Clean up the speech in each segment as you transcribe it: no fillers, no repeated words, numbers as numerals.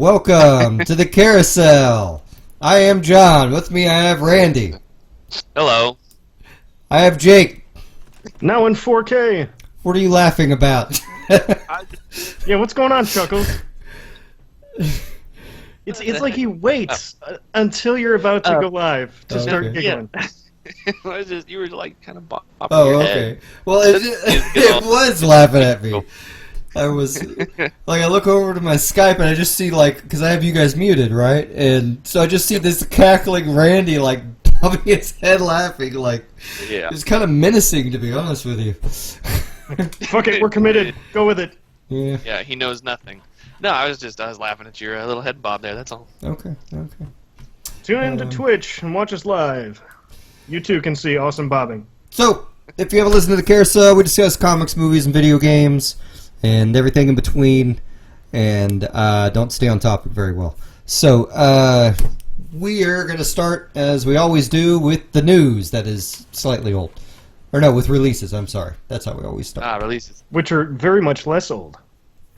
Welcome to the carousel. I am John. With me I have Randy. Hello. I have Jake. Now in 4K. What are you laughing about? Yeah, what's going on, Chuckles? It's like he waits until you're about to go live to start giggling. Yeah. You were like kind of bopping Oh, your okay. head. Well, it was laughing at me. I was like, I look over to my Skype and I just see because I have you guys muted, right? And so I just see this cackling Randy popping his head laughing, it's kind of menacing, to be honest with you. Fuck it, we're committed. Go with it. Yeah. Yeah, he knows nothing. No, I was laughing at your little head bob there. That's all. Okay. Tune in to Twitch and watch us live. You too can see awesome bobbing. So, if you haven't listened to the carousel, we discuss comics, movies, and video games, and everything in between, and don't stay on topic very well. So, we are going to start, as we always do, with the news that is slightly old. Or no, with releases, I'm sorry. That's how we always start. Releases. Which are very much less old.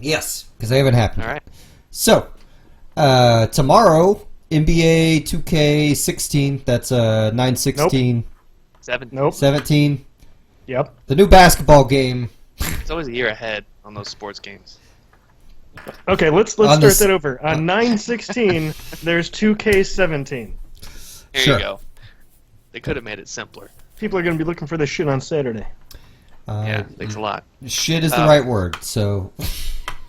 Yes, because they haven't happened. All right. So, tomorrow, NBA 2K16, that's 9/16. Nope. 17. Yep. The new basketball game. It's always a year ahead on those sports games. Okay, let's start that over. On 9/16, there's 2K17. Here Sure. you go. They could have made it simpler. People are going to be looking for this shit on Saturday. Yeah, thanks a lot. Shit is the right word, so...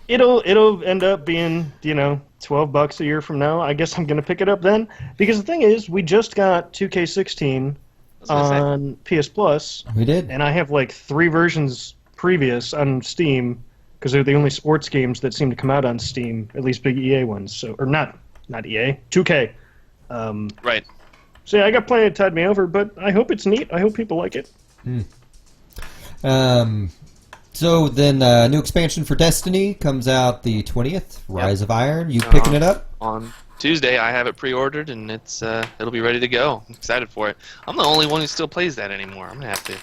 It'll end up being, $12 a year from now. I guess I'm going to pick it up then. Because the thing is, we just got 2K16 on PS Plus. We did. And I have 3 versions previous on Steam, because they're the only sports games that seem to come out on Steam, at least big EA ones. So, or not EA, 2K. Right. So yeah, I got plenty to tide me over, but I hope it's neat. I hope people like it. So then, new expansion for Destiny comes out the 20th. Rise of Iron. You Uh-huh. picking it up? On Tuesday, I have it pre-ordered, and it'll be ready to go. I'm excited for it. I'm the only one who still plays that anymore. I'm gonna have to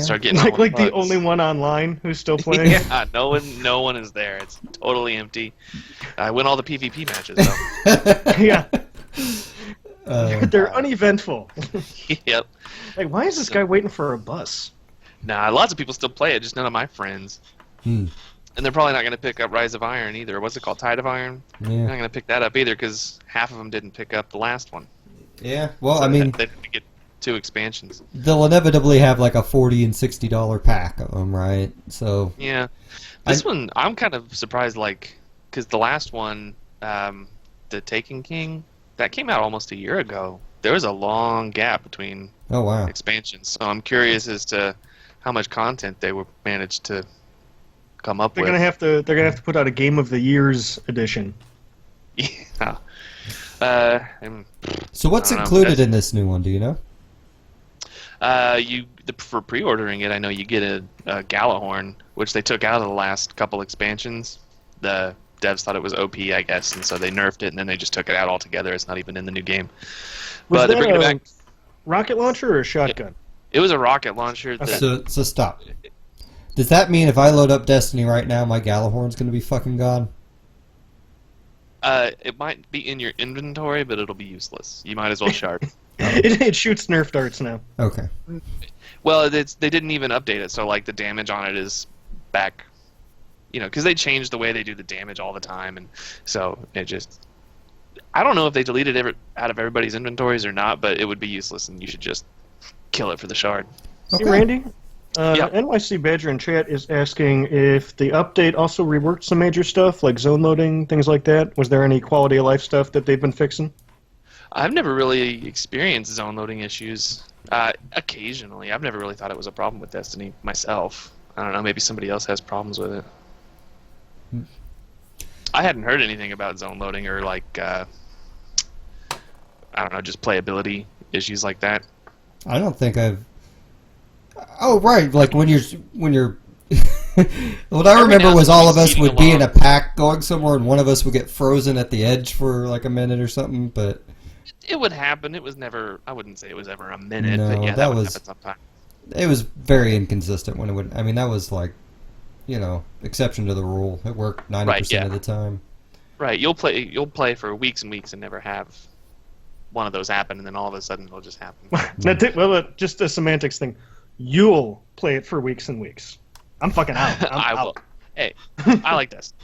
start getting like the only one online who's still playing. Yeah, no one is there. It's totally empty. I win all the PvP matches though. Yeah. They're uneventful. Yep. Like, why is this guy waiting for a bus? Nah, lots of people still play it, just none of my friends. And they're probably not going to pick up Rise of Iron either. What's it called? Tide of Iron? Yeah. They're not going to pick that up either because half of them didn't pick up the last one. Yeah. Well, So I mean, they didn't get 2 expansions. they'll inevitably have a $40 and $60 pack of them, right? So. Yeah. This one, I'm kind of surprised, because the last one, The Taken King, that came out almost a year ago. There was a long gap between expansions, so I'm curious as to how much content they were managed to come up with. They're gonna have to put out a Game of the Year's edition. Yeah. So what's included in this new one? Do you know? For pre-ordering it, I know you get a Galahorn, which they took out of the last couple expansions. The devs thought it was OP, I guess, and so they nerfed it, and then they just took it out altogether. It's not even in the new game. Was but that they're bringing it back. Rocket launcher or a shotgun? It was a rocket launcher. So stop. Does that mean if I load up Destiny right now, my Galahorn's going to be fucking gone? It might be in your inventory, but it'll be useless. You might as well shard. It shoots Nerf darts now. Okay. Well, they didn't even update it, so the damage on it is back. Because they change the way they do the damage all the time, and so it just. I don't know if they deleted it out of everybody's inventories or not, but it would be useless, and you should just kill it for the shard. See, Randy? NYC Badger in chat is asking if the update also reworked some major stuff, like zone loading, things like that. Was there any quality of life stuff that they've been fixing? I've never really experienced zone loading issues. Occasionally. I've never really thought it was a problem with Destiny myself. I don't know, maybe somebody else has problems with it. I hadn't heard anything about zone loading or I don't know, just playability issues like that. I don't think I've. Oh right, when you're. What I remember was all of us would be in a pack going somewhere, and one of us would get frozen at the edge for a minute or something. But it would happen. It was never. I wouldn't say it was ever a minute. No, but yeah, that would happen sometimes. It was very inconsistent when it would. I mean, that was exception to the rule. It worked 90% of the time. Right, you'll play for weeks and weeks and never have one of those happen, and then all of a sudden it'll just happen. Well, just a semantics thing. You'll play it for weeks and weeks. I'm fucking out. I out. will. Hey, I like this.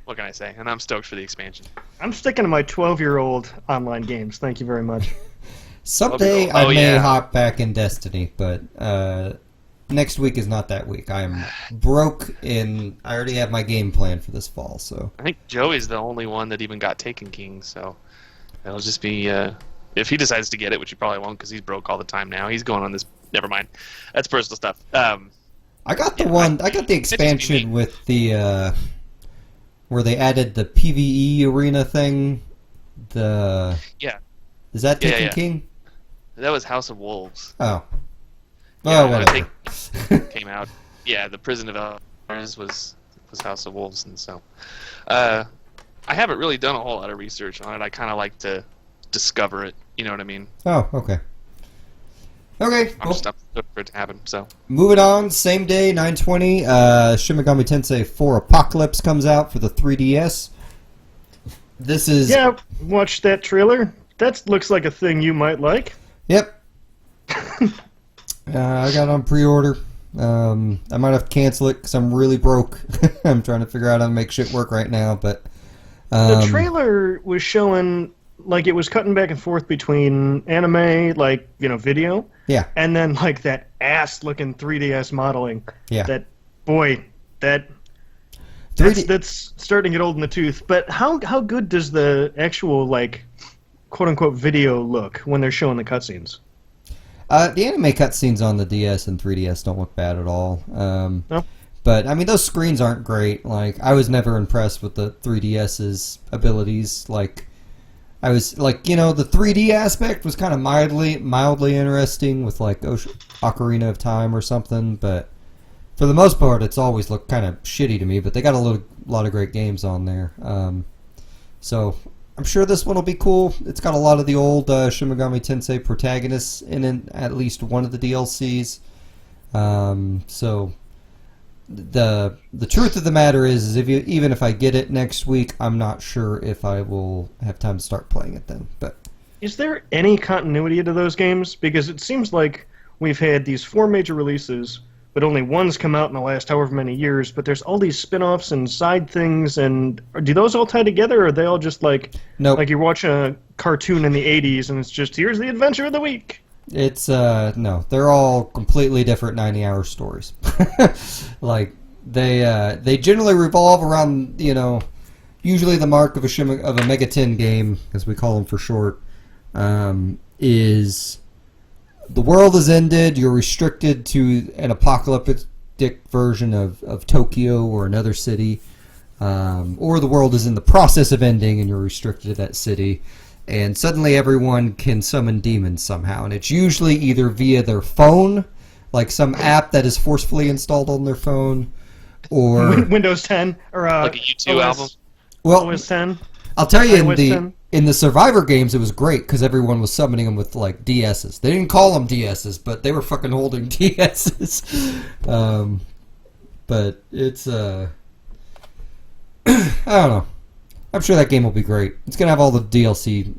What can I say? And I'm stoked for the expansion. I'm sticking to my 12-year-old online games. Thank you very much. Someday I may hop back in Destiny, but next week is not that week. I am broke, and I already have my game plan for this fall. So I think Joey's the only one that even got Taken King. So it'll just be if he decides to get it, which he probably won't because he's broke all the time now. He's going on this. Never mind. That's personal stuff. I got the expansion with the where they added the PvE arena thing. Is that Taken King? That was House of Wolves. Oh. Whatever. Came out. Yeah, the Prison of Elders was House of Wolves, and so I haven't really done a whole lot of research on it. I kind of like to discover it. You know what I mean? Oh, okay. Okay, I'm just up for it to happen. So moving on, same day, 9/20, Shin Megami Tensei 4 Apocalypse comes out for the 3DS. This is watch that trailer. That looks like a thing you might like. Yep. I got it on pre-order. I might have to cancel it because I'm really broke. I'm trying to figure out how to make shit work right now, but the trailer was showing like it was cutting back and forth between anime, like, video. Yeah. And then like that ass-looking 3DS modeling. Yeah. That's starting to get old in the tooth. But how good does the actual like quote-unquote video look when they're showing the cutscenes? The anime cutscenes on the DS and 3DS don't look bad at all. No? But, I mean, those screens aren't great. Like, I was never impressed with the 3DS's abilities. Like, I was, like, the 3D aspect was kind of mildly interesting with, like, Ocarina of Time or something. But for the most part, it's always looked kind of shitty to me. But they got a lot of great games on there. So I'm sure this one will be cool. It's got a lot of the old Shin Megami Tensei protagonists in it, at least one of the DLCs. So the truth of the matter is even if I get it next week, I'm not sure if I will have time to start playing it then. But is there any continuity to those games? Because it seems like we've had these 4 major releases, but only one's come out in the last however many years, but there's all these spin-offs and side things, and do those all tie together, or are they all just like, nope. Like you're watching a cartoon in the 80s, and it's just, here's the adventure of the week? It's, no, they're all completely different 90-hour stories. Like, they generally revolve around, usually the mark of a Mega 10 game, as we call them for short, is the world has ended, you're restricted to an apocalyptic version of Tokyo or another city, or the world is in the process of ending and you're restricted to that city, and suddenly everyone can summon demons somehow, and it's usually either via their phone, like some app that is forcefully installed on their phone, or Windows 10 or like a U2 album. Well, OS 10. I'll tell you, in the Survivor games, it was great because everyone was summoning them with like DSs. They didn't call them DSs, but they were fucking holding DSs. But it's I don't know. I'm sure that game will be great. It's gonna have all the DLC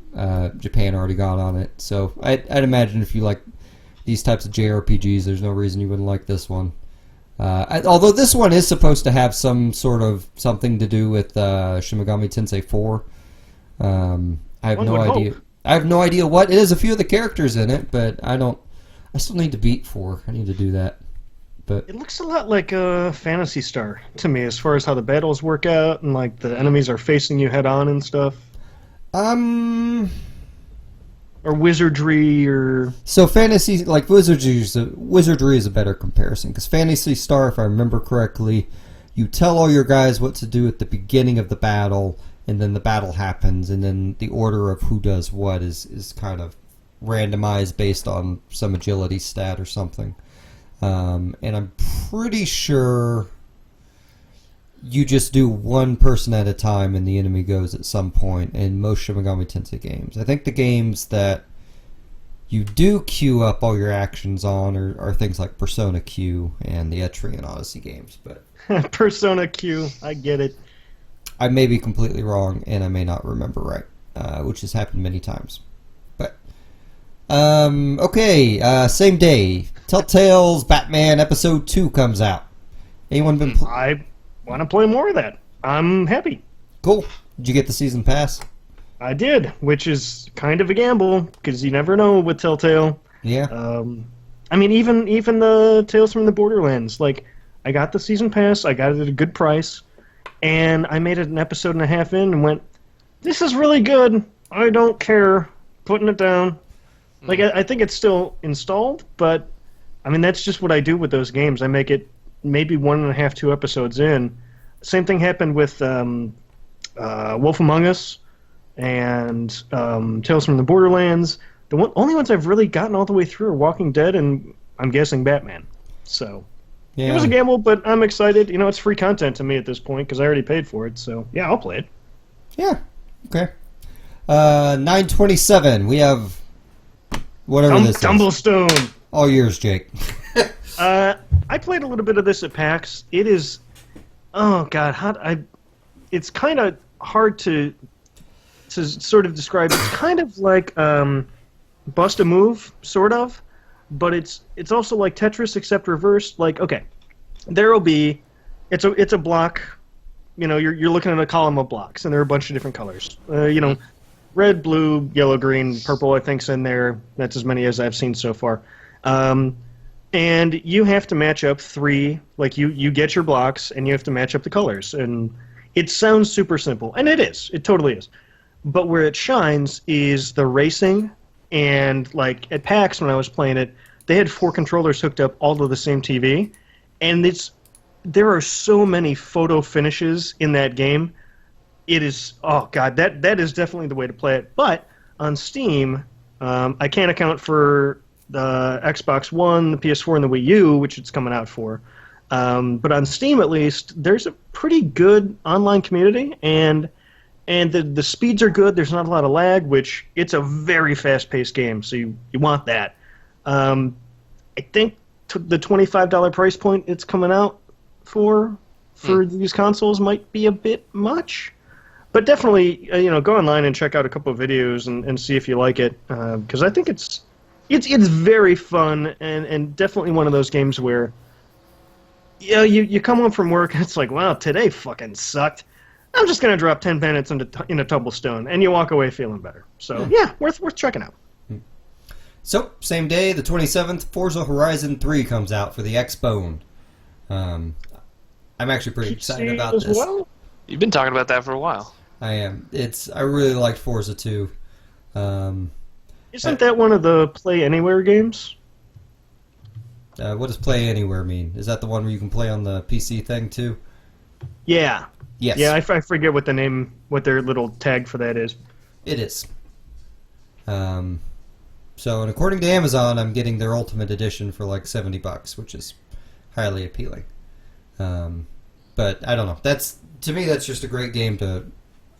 Japan already got on it. So I'd imagine if you like these types of JRPGs, there's no reason you wouldn't like this one. Although this one is supposed to have some sort of something to do with Shin Megami Tensei 4. I have no idea. I have no idea what. It is a few of the characters in it, but I still need to beat 4. I need to do that. But it looks a lot like a Phantasy Star to me, as far as how the battles work out and like the enemies are facing you head on and stuff. Or wizardry, or so fantasy, like wizardry is a better comparison because Phantasy Star, if I remember correctly, you tell all your guys what to do at the beginning of the battle, and then the battle happens, and then the order of who does what is kind of randomized based on some agility stat or something. And I'm pretty sure you just do one person at a time and the enemy goes at some point in most Shin Megami Tensei games. I think the games that you do queue up all your actions on are things like Persona Q and the Etrian Odyssey games. But Persona Q, I get it. I may be completely wrong, and I may not remember right, which has happened many times. But okay, same day, Telltale's Batman Episode 2 comes out. Anyone been? I want to play more of that. I'm happy. Cool. Did you get the season pass? I did, which is kind of a gamble because you never know with Telltale. Yeah. I mean, even the Tales from the Borderlands. Like, I got the season pass. I got it at a good price, and I made it an episode and a half in and went, "This is really good. I don't care." Putting it down. Like, I think it's still installed, but I mean, that's just what I do with those games. I make it maybe 1.5, 2 episodes in. Same thing happened with Wolf Among Us and Tales from the Borderlands. The only ones I've really gotten all the way through are Walking Dead and, I'm guessing, Batman. So, yeah. It was a gamble, but I'm excited. You know, it's free content to me at this point because I already paid for it. So, yeah, I'll play it. Yeah, okay. 9/27, we have whatever this is. Tumblestone. All yours, Jake. I played a little bit of this at PAX. It is, oh god, it's kind of hard to sort of describe. It's kind of like Bust a Move, sort of, but it's also like Tetris except reversed. Like, okay, there'll be, it's a block. You know, you're looking at a column of blocks, and there are a bunch of different colors. You know, red, blue, yellow, green, purple. I think's in there. That's as many as I've seen so far. And you have to match up 3. Like, you get your blocks, and you have to match up the colors. And it sounds super simple, and it is. It totally is. But where it shines is the racing. And, like, at PAX, when I was playing it, they had 4 controllers hooked up all to the same TV. And there are so many photo finishes in that game. It is, oh, God, that is definitely the way to play it. But on Steam, I can't account for the Xbox One, the PS4, and the Wii U, which it's coming out for. But on Steam, at least, there's a pretty good online community, and the speeds are good. There's not a lot of lag, which it's a very fast-paced game, so you want that. I think the $25 price point it's coming out for these consoles might be a bit much. But definitely, go online and check out a couple of videos and see if you like it, because I think it's very fun and definitely one of those games where you come home from work and it's like, wow, today fucking sucked. I'm just gonna drop 10 minutes in a Tumblestone, and you walk away feeling better. So yeah, worth checking out. So same day, the 27th, Forza Horizon 3 comes out for the Xbone. I'm actually pretty excited about this. Well? You've been talking about that for a while. I am. I really liked Forza 2. Isn't that one of the Play Anywhere games? What does Play Anywhere mean? Is that the one where you can play on the PC thing too? Yeah. Yes. Yeah, I forget what what their little tag for that is. It is. So, and according to Amazon, I'm getting their Ultimate Edition for like $70, which is highly appealing. But I don't know. To me, that's just a great game to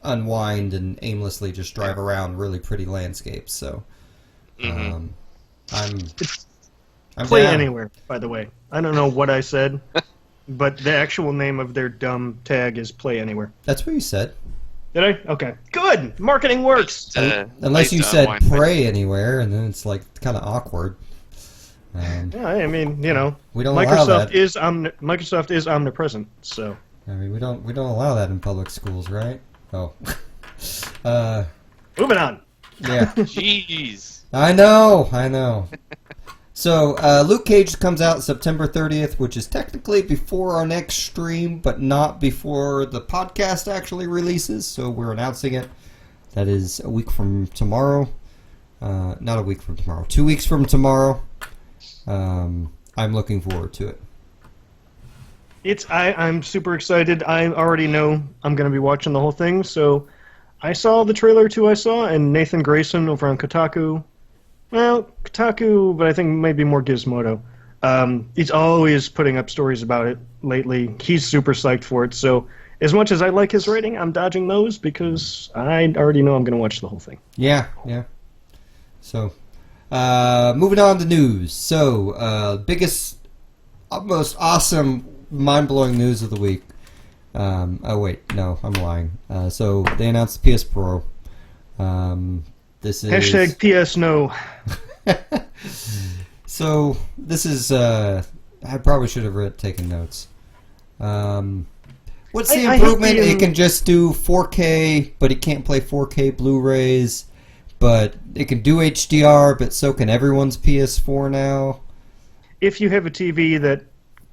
unwind and aimlessly just drive around really pretty landscapes. So, I'm Play down. Anywhere, by the way. I don't know what I said, but the actual name of their dumb tag is Play Anywhere. That's what you said. Did I? Okay. Good! Marketing works! Unless you said Pray Anywhere, and then it's like kind of awkward. Yeah, I mean, we don't allow that. Microsoft is omnipresent, so. I mean, we don't allow that in public schools, right? Oh. Moving on. Yeah. Jeez. I know. So, Luke Cage comes out September 30th, which is technically before our next stream, but not before the podcast actually releases, so we're announcing it. That is a week from tomorrow. Not a week from tomorrow. 2 weeks from tomorrow. I'm looking forward to it. I'm super excited. I already know I'm going to be watching the whole thing, so I saw the trailer too. And Nathan Grayson over on Kotaku. Well, Kotaku, but I think maybe more Gizmodo. He's always putting up stories about it lately. He's super psyched for it. So as much as I like his writing, I'm dodging those because I already know I'm going to watch the whole thing. Yeah. So, moving on to news. So, biggest, most awesome, mind-blowing news of the week. Oh wait, no, I'm lying. So they announced the PS Pro. This is Hashtag PS no. So this is. I probably should have taken notes. What's the improvement? It can just do 4K, but it can't play 4K Blu-rays. But it can do HDR, but so can everyone's PS4 now. If you have a TV that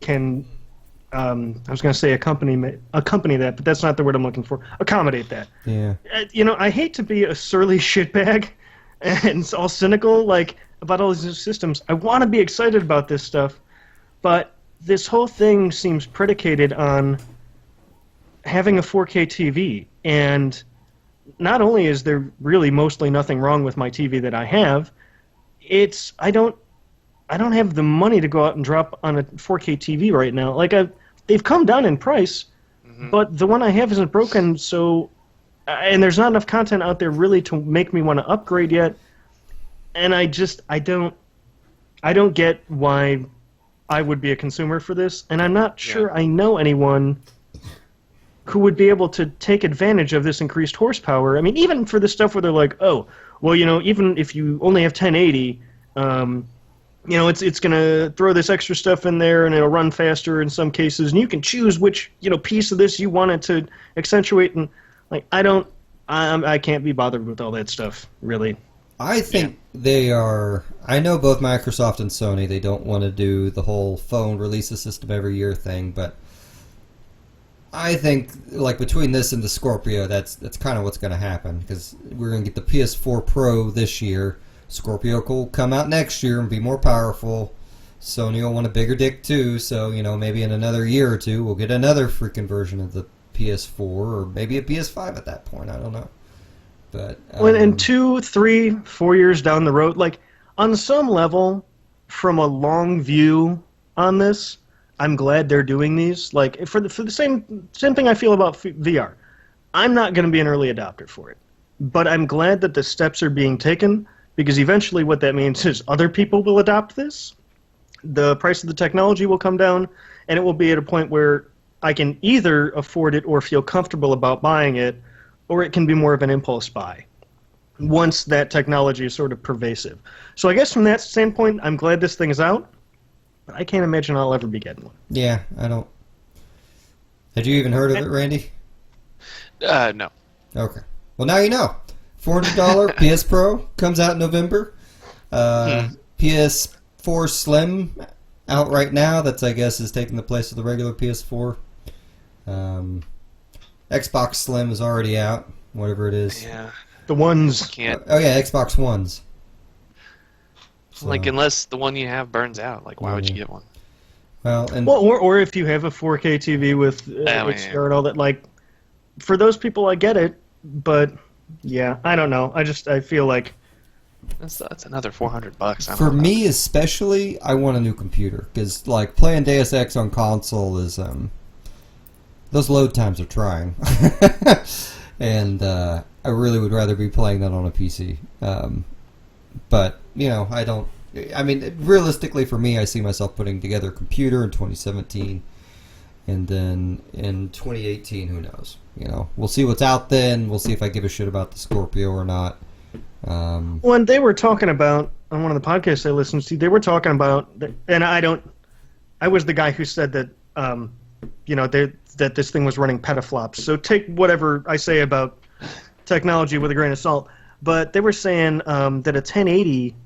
can, I was going to say accompany that, but that's not the word I'm looking for. Accommodate that. Yeah. I hate to be a surly shitbag and all cynical about all these new systems. I want to be excited about this stuff, but this whole thing seems predicated on having a 4K TV, and not only is there really mostly nothing wrong with my TV that I have, I don't have the money to go out and drop on a 4K TV right now. They've come down in price, but the one I have isn't broken, so and there's not enough content out there really to make me want to upgrade yet. And I don't get why I would be a consumer for this, and I'm not sure I know anyone who would be able to take advantage of this increased horsepower. I mean, even for the stuff where they're like, oh, well, even if you only have 1080, it's going to throw this extra stuff in there and it'll run faster in some cases, and you can choose which, piece of this you want it to accentuate, and I can't be bothered with all that stuff, really. I think they are. I know both Microsoft and Sony, they don't want to do the whole phone release a system every year thing, but I think between this and the Scorpio, that's kind of what's going to happen, because we're going to get the PS4 Pro this year. Scorpio will come out next year and be more powerful. Sony will want a bigger dick too, so maybe in another year or two we'll get another freaking version of the PS4, or maybe a PS5 at that point. I don't know. But in 2, 3, 4 years down the road, on some level, from a long view on this, I'm glad they're doing these. For the same thing I feel about VR. I'm not going to be an early adopter for it, but I'm glad that the steps are being taken, because eventually what that means is other people will adopt this. The price of the technology will come down, and it will be at a point where I can either afford it or feel comfortable about buying it, or it can be more of an impulse buy once that technology is sort of pervasive. So I guess from that standpoint, I'm glad this thing is out, but I can't imagine I'll ever be getting one. Yeah, I don't. Had you even heard of it, Randy? No. Okay. Well, now you know. $400 PS Pro comes out in November. PS4 Slim out right now. That's, I guess, is taking the place of the regular PS4. Xbox Slim is already out, whatever it is. Yeah. The ones. Can't. Oh yeah, Xbox Ones. So. Unless the one you have burns out, why would you get one? Well, or if you have a 4K TV with HDR and all that, for those people, I get it, but yeah, I don't know. I feel like that's another $400. For me especially, I want a new computer, because playing Deus Ex on console is those load times are trying, and I really would rather be playing that on a PC. But I don't. I mean, realistically, for me, I see myself putting together a computer in 2017, and then in 2018, who knows? We'll see what's out then. We'll see if I give a shit about the Scorpio or not. When they were talking about on one of the podcasts I listened to, they were talking about, and I was the guy who said that, that this thing was running petaflops. So take whatever I say about technology with a grain of salt. But they were saying that a 1080,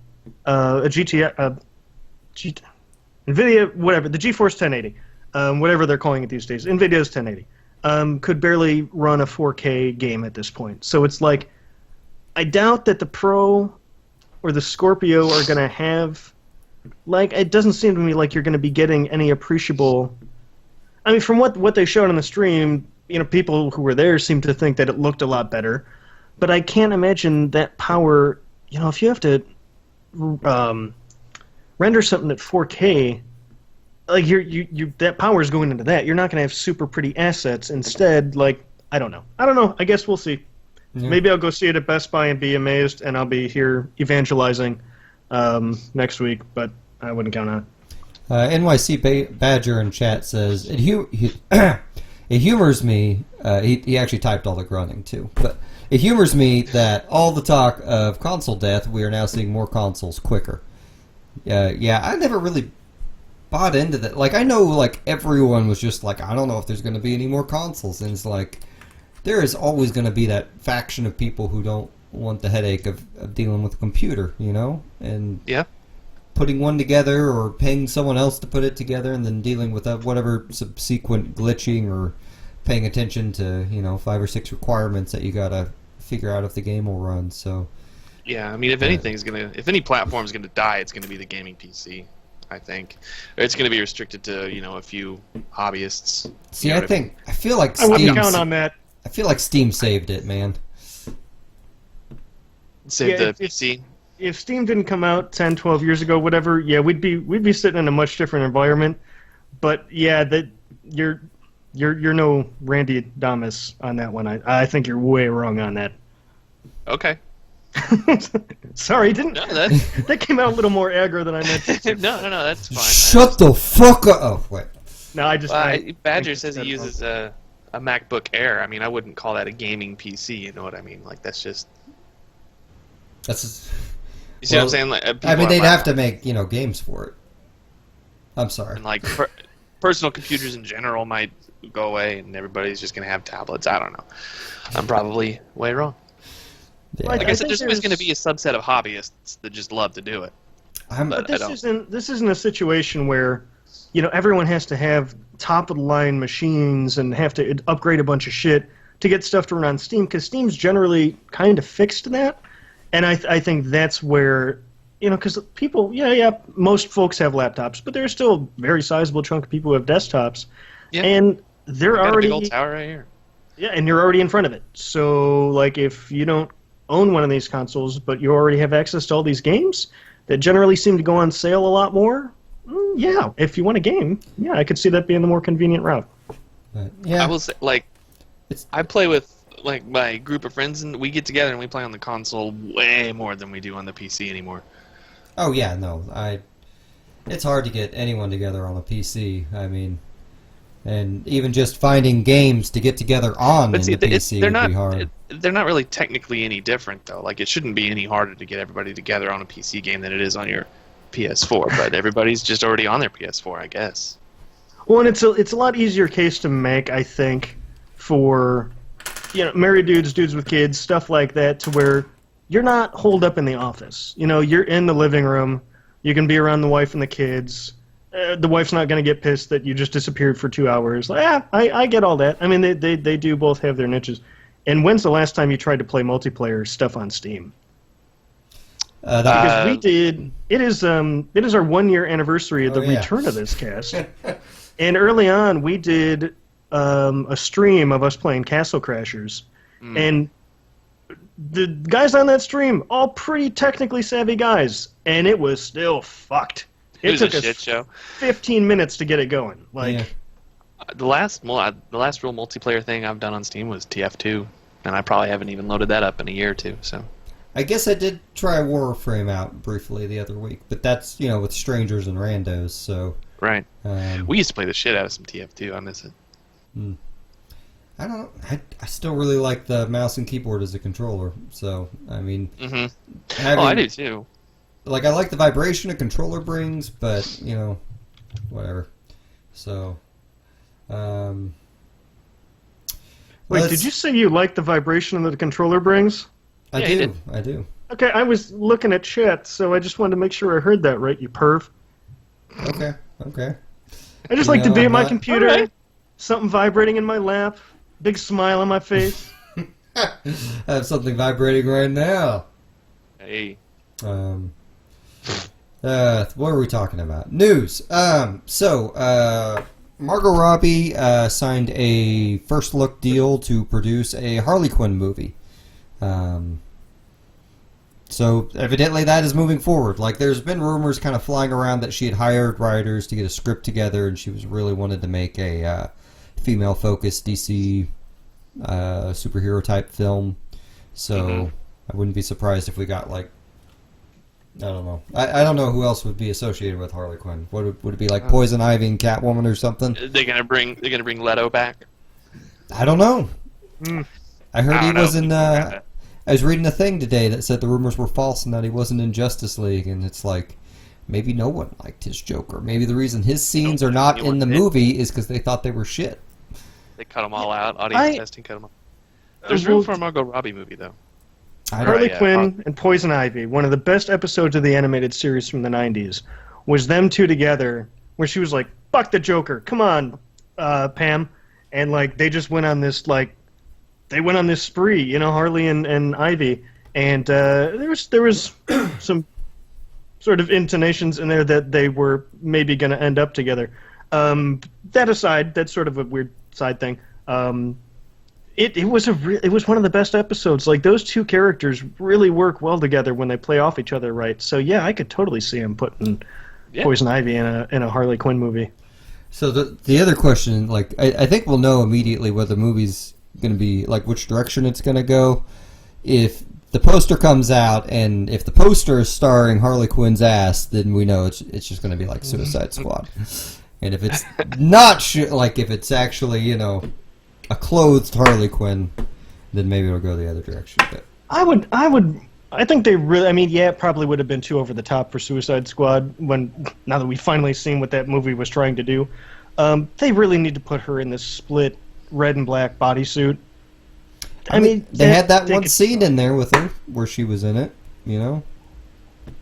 NVIDIA, whatever, the GeForce 1080, whatever they're calling it these days, NVIDIA's 1080, could barely run a 4K game at this point. So it's I doubt that the Pro or the Scorpio are going to have, it doesn't seem to me like you're going to be getting any appreciable. I mean, from what they showed on the stream, people who were there seemed to think that it looked a lot better. But I can't imagine that power. If you have to render something at 4K, that power is going into that. You're not going to have super pretty assets. Instead, I don't know. I guess we'll see. Yeah. Maybe I'll go see it at Best Buy and be amazed, and I'll be here evangelizing next week. But I wouldn't count on it. NYC Badger in chat says, it humors me. He actually typed all the grunting too, but it humors me that all the talk of console death, we are now seeing more consoles quicker. Yeah, I never really bought into that. Like, I know, like, everyone was just like, I don't know if there's going to be any more consoles, and it's like, there is always going to be that faction of people who don't want the headache of dealing with a computer, you know, and yeah, putting one together or paying someone else to put it together, and then dealing with whatever subsequent glitching or paying attention to, you know, 5 or 6 requirements that you gotta figure out if the game will run. So yeah, I mean, if any platform's gonna die, it's gonna be the gaming PC, I think. Or it's gonna be restricted to, you know, a few hobbyists. See, I feel like I wouldn't count on that. I feel like Steam saved it, man. Save the PC. If Steam didn't come out 10, 12 years ago, whatever, yeah, we'd be sitting in a much different environment. But yeah, that you're no Randy Damas on that one. I think you're way wrong on that. Okay. Sorry, didn't no, that came out a little more aggro than I meant. No, that's fine. Shut the fuck up! Oh, wait. No, I just. Badger says he uses a MacBook Air. I mean, I wouldn't call that a gaming PC. You know what I mean? Like, that's just. That's just. You see what I'm saying? Like, I mean, they'd have to make, you know, games for it. I'm sorry. And like personal computers in general might go away, and everybody's just going to have tablets. I don't know. I'm probably way wrong. Yeah. Like I said, there's always going to be a subset of hobbyists that just love to do it. But this isn't a situation where, you know, everyone has to have top of the line machines and have to upgrade a bunch of shit to get stuff to run on Steam, because Steam's generally kind of fixed that. And I think that's where, you know, because people, most folks have laptops, but there's still a very sizable chunk of people who have desktops. Yeah. And they're already. Got a big old tower right here. Yeah, and you're already in front of it. So, like, if you don't own one of these consoles, but you already have access to all these games that generally seem to go on sale a lot more, yeah, if you want a game, yeah, I could see that being the more convenient route. Yeah. I will say, like, I play with, like, my group of friends, and we get together and we play on the console way more than we do on the PC anymore. Oh yeah, no, it's hard to get anyone together on a PC. I mean, and even just finding games to get together on the PC would be hard. They're not really technically any different, though. Like, it shouldn't be any harder to get everybody together on a PC game than it is on your PS4. But everybody's just already on their PS4, I guess. Well, and it's a lot easier case to make, I think, for, you know, married dudes with kids, stuff like that, to where you're not holed up in the office. You know, you're in the living room. You can be around the wife and the kids. The wife's not going to get pissed that you just disappeared for 2 hours. Like, I get all that. I mean, they do both have their niches. And when's the last time you tried to play multiplayer stuff on Steam? Because we did. It is our 1 year anniversary of the return of this cast. And early on, we did a stream of us playing Castle Crashers, and the guys on that stream, all pretty technically savvy guys, and it was still fucked. It took a shit show. 15 minutes to get it going. Like the last real multiplayer thing I've done on Steam was TF2, and I probably haven't even loaded that up in a year or two. So I guess I did try Warframe out briefly the other week, but that's, you know, with strangers and randos. So right, we used to play the shit out of some TF2. I miss it. I don't know. I still really like the mouse and keyboard as a controller. So I mean, I do too. Like, I like the vibration a controller brings, but, you know, whatever. So, wait, did you say you like the vibration that the controller brings? I do. Okay, I was looking at chat, so I just wanted to make sure I heard that right, you perv. Okay. I just like to be at my computer, something vibrating in my lap, big smile on my face. I have something vibrating right now. Hey. What are we talking about? News. So Margot Robbie signed a first look deal to produce a Harley Quinn movie. So evidently that is moving forward. Like, there's been rumors kind of flying around that she had hired writers to get a script together, and she was really wanted to make a female-focused DC superhero type film. So I wouldn't be surprised if we got, like, I don't know. I don't know who else would be associated with Harley Quinn. Would it be like Poison Ivy and Catwoman or something? They're gonna bring Leto back. I don't know. I heard he was in. I was reading a thing today that said the rumors were false and that he wasn't in Justice League, and it's like maybe no one liked his Joker. Maybe the reason his scenes are not in the movie is because they thought they were shit. They cut them all out. Audience testing cut them all. There's room for a Margot Robbie movie though. Harley Quinn and Poison Ivy, one of the best episodes of the animated series from the 90s, was them two together, where she was like, fuck the Joker, come on, Pam. And, like, they just went on this, like, spree, you know, Harley and Ivy. And there was some sort of intonations in there that they were maybe going to end up together. That aside, that's sort of a weird side thing. It was one of the best episodes. Like, those two characters really work well together when they play off each other right. So yeah, I could totally see him putting Poison Ivy in a Harley Quinn movie. So the other question, like, I think we'll know immediately whether the movie's going to be, like, which direction it's going to go. If the poster comes out and if the poster is starring Harley Quinn's ass, then we know it's just going to be like Suicide Squad. And if it's not like if it's actually, you know, a clothed Harley Quinn, then maybe it'll go the other direction. But I think they really. I mean, yeah, it probably would have been too over the top for Suicide Squad. Now that we've finally seen what that movie was trying to do, they really need to put her in this split red and black bodysuit. I mean, they had that one scene in there with her where she was in it. You know.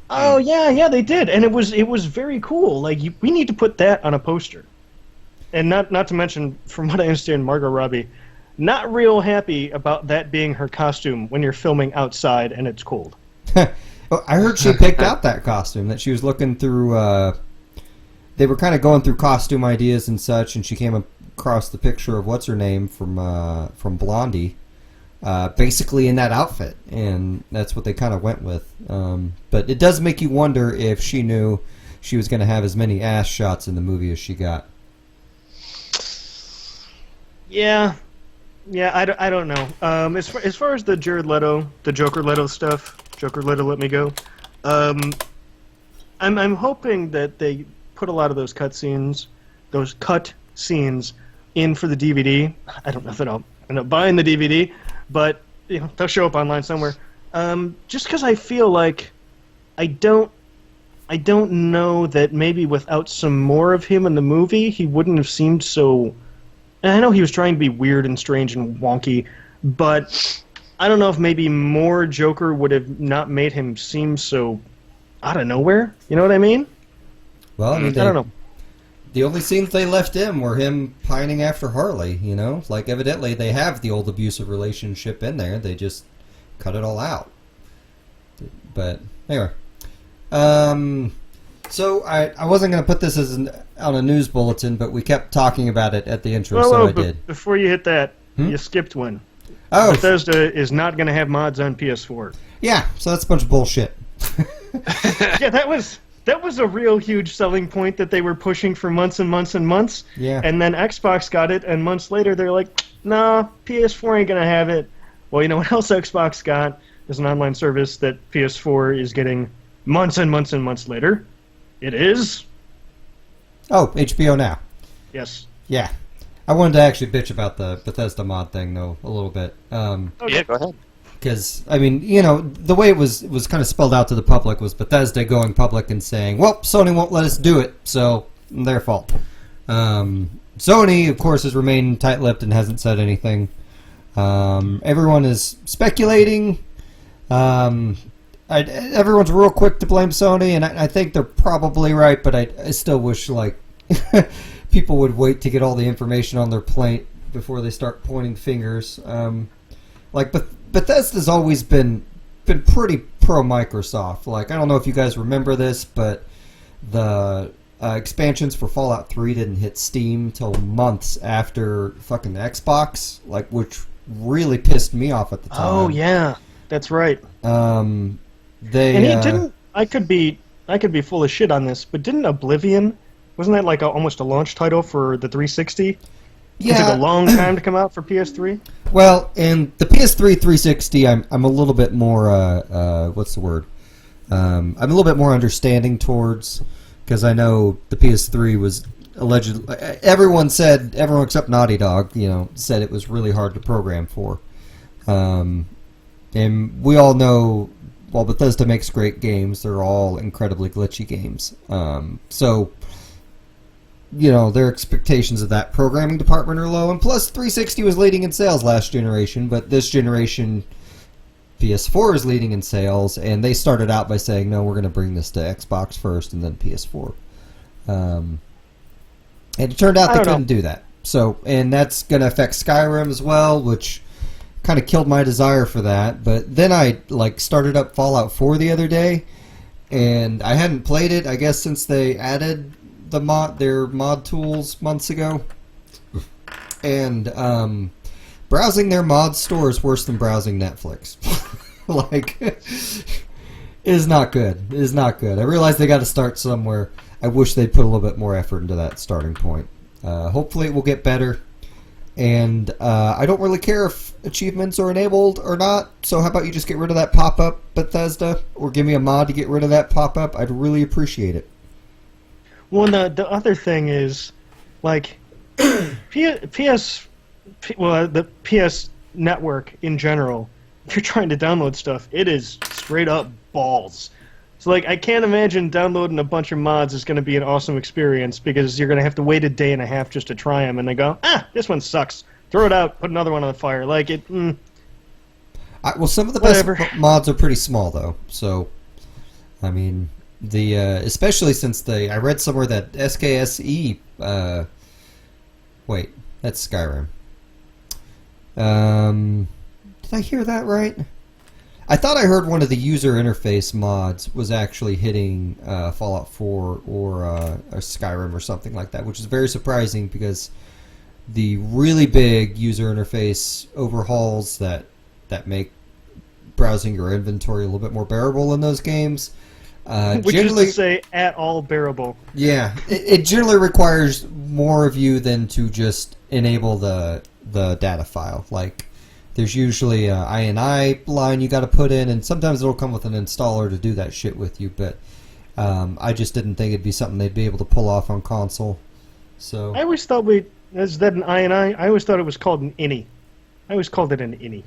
Oh yeah, they did, and it was very cool. Like, we need to put that on a poster. And not to mention, from what I understand, Margot Robbie, not real happy about that being her costume when you're filming outside and it's cold. Well, I heard she picked out that costume, that she was looking through, they were kind of going through costume ideas and such, and she came across the picture of what's-her-name from Blondie, basically in that outfit, and that's what they kind of went with. But it does make you wonder if she knew she was going to have as many ass shots in the movie as she got. Yeah, I don't know. As far as the Jared Leto, the Joker Leto stuff, Joker Leto Let Me Go, I'm hoping that they put a lot of those cut scenes in for the DVD. I don't know if I'll end up buying the DVD, but you know, they'll show up online somewhere. Just because I feel like I don't know that maybe without some more of him in the movie, he wouldn't have seemed so. And I know he was trying to be weird and strange and wonky, but I don't know if maybe more Joker would have not made him seem so out of nowhere. You know what I mean? Well, I mean, I don't know. The only scenes they left in were him pining after Harley, you know? Like, evidently they have the old abusive relationship in there. They just cut it all out. But, anyway. So, I wasn't going to put this on a news bulletin, but we kept talking about it at the intro, so I did. Before you hit that, you skipped one. Oh. Bethesda is not going to have mods on PS4. Yeah, so that's a bunch of bullshit. Yeah, that was a real huge selling point that they were pushing for months and months and months. Yeah. And then Xbox got it, and months later they're like, nah, PS4 ain't going to have it. Well, you know what else Xbox got? There's an online service that PS4 is getting months and months and months later. It is? Oh, HBO Now. Yes. Yeah. I wanted to actually bitch about the Bethesda mod thing, though, a little bit. Okay. Yeah, go ahead. Because, I mean, you know, the way it was kind of spelled out to the public was Bethesda going public and saying, well, Sony won't let us do it, so their fault. Sony, of course, has remained tight-lipped and hasn't said anything. Everyone is speculating. Everyone's real quick to blame Sony, and I think they're probably right, but I still wish, like, people would wait to get all the information on their plate before they start pointing fingers. Like, Bethesda's always been pretty pro-Microsoft. Like, I don't know if you guys remember this, but the expansions for Fallout 3 didn't hit Steam till months after fucking the Xbox, like, which really pissed me off at the time. Oh, yeah. That's right. They and he didn't. I could be full of shit on this, but didn't Oblivion? Wasn't that like almost a launch title for the 360? Yeah. It took a long time to come out for PS3. Well, in the PS3 360, I'm a little bit more what's the word? I'm a little bit more understanding towards, because I know the PS3 was allegedly, everyone except Naughty Dog, said it was really hard to program for. And we all know, while Bethesda makes great games, they're all incredibly glitchy games. So, their expectations of that programming department are low. And plus, 360 was leading in sales last generation, but this generation, PS4 is leading in sales, and they started out by saying, no, we're going to bring this to Xbox first and then PS4. And it turned out they couldn't do that. So, and that's going to affect Skyrim as well, which kind of killed my desire for that. But then I started up Fallout 4 the other day, and I hadn't played it, I guess, since they added their mod tools months ago. And browsing their mod store is worse than browsing Netflix. Is not good. It is not good. I realize they got to start somewhere. I wish they'd put a little bit more effort into that starting point. Hopefully it will get better. And I don't really care if achievements are enabled or not. So how about you just get rid of that pop-up, Bethesda? Or give me a mod to get rid of that pop-up? I'd really appreciate it. Well, the other thing is, the PS network in general, if you're trying to download stuff, it is straight up balls. So, I can't imagine downloading a bunch of mods is going to be an awesome experience because you're going to have to wait a day and a half just to try them, and they go, this one sucks. Throw it out, put another one on the fire. Well, some of the best mods are pretty small, though. So, I mean, especially since I read somewhere that SKSE, wait, that's Skyrim. Did I hear that right? I thought I heard one of the user interface mods was actually hitting Fallout 4 or Skyrim or something like that, which is very surprising because the really big user interface overhauls that make browsing your inventory a little bit more bearable in those games. Which is to say, at all bearable. Yeah, it generally requires more of you than to just enable the data file. There's usually an INI line you got to put in, and sometimes it'll come with an installer to do that shit with you. But I just didn't think it'd be something they'd be able to pull off on console. So I always thought is that an INI? I always thought it was called an INI. I always called it an INI.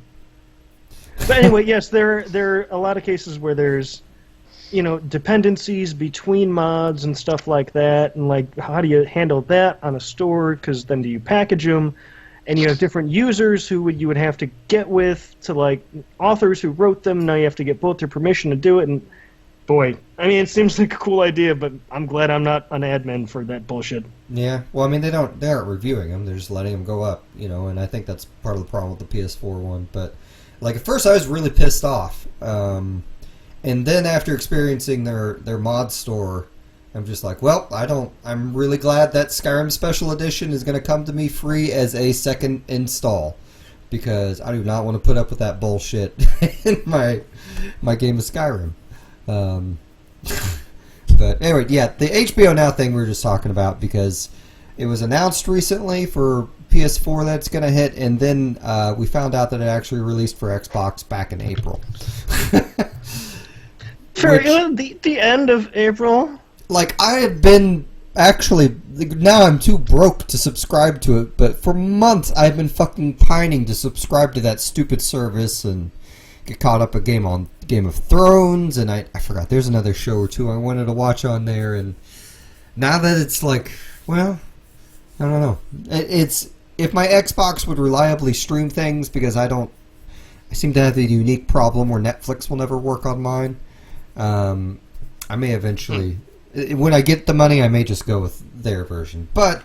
But anyway, yes, there are a lot of cases where there's dependencies between mods and stuff like that, and how do you handle that on a store? Because then do you package them? And you have different users who you would have to get with to authors who wrote them. Now you have to get both their permission to do it. And boy, I mean, it seems like a cool idea, but I'm glad I'm not an admin for that bullshit. Yeah, well, I mean, they aren't reviewing them; they're just letting them go up, And I think that's part of the problem with the PS4 one. But at first, I was really pissed off, and then after experiencing their mod store, I'm just I'm really glad that Skyrim Special Edition is going to come to me free as a second install, because I do not want to put up with that bullshit in my game of Skyrim. But anyway, yeah, the HBO Now thing we were just talking about, because it was announced recently for PS4 that it's going to hit, and then we found out that it actually released for Xbox back in April. For the end of April? I had been actually, now I'm too broke to subscribe to it, but for months I've been fucking pining to subscribe to that stupid service and get caught up a game on Game of Thrones, and I forgot there's another show or two I wanted to watch on there, and now that it's well, I don't know. It's if my Xbox would reliably stream things, because I seem to have the unique problem where Netflix will never work on mine. I may eventually, when I get the money, I may just go with their version. But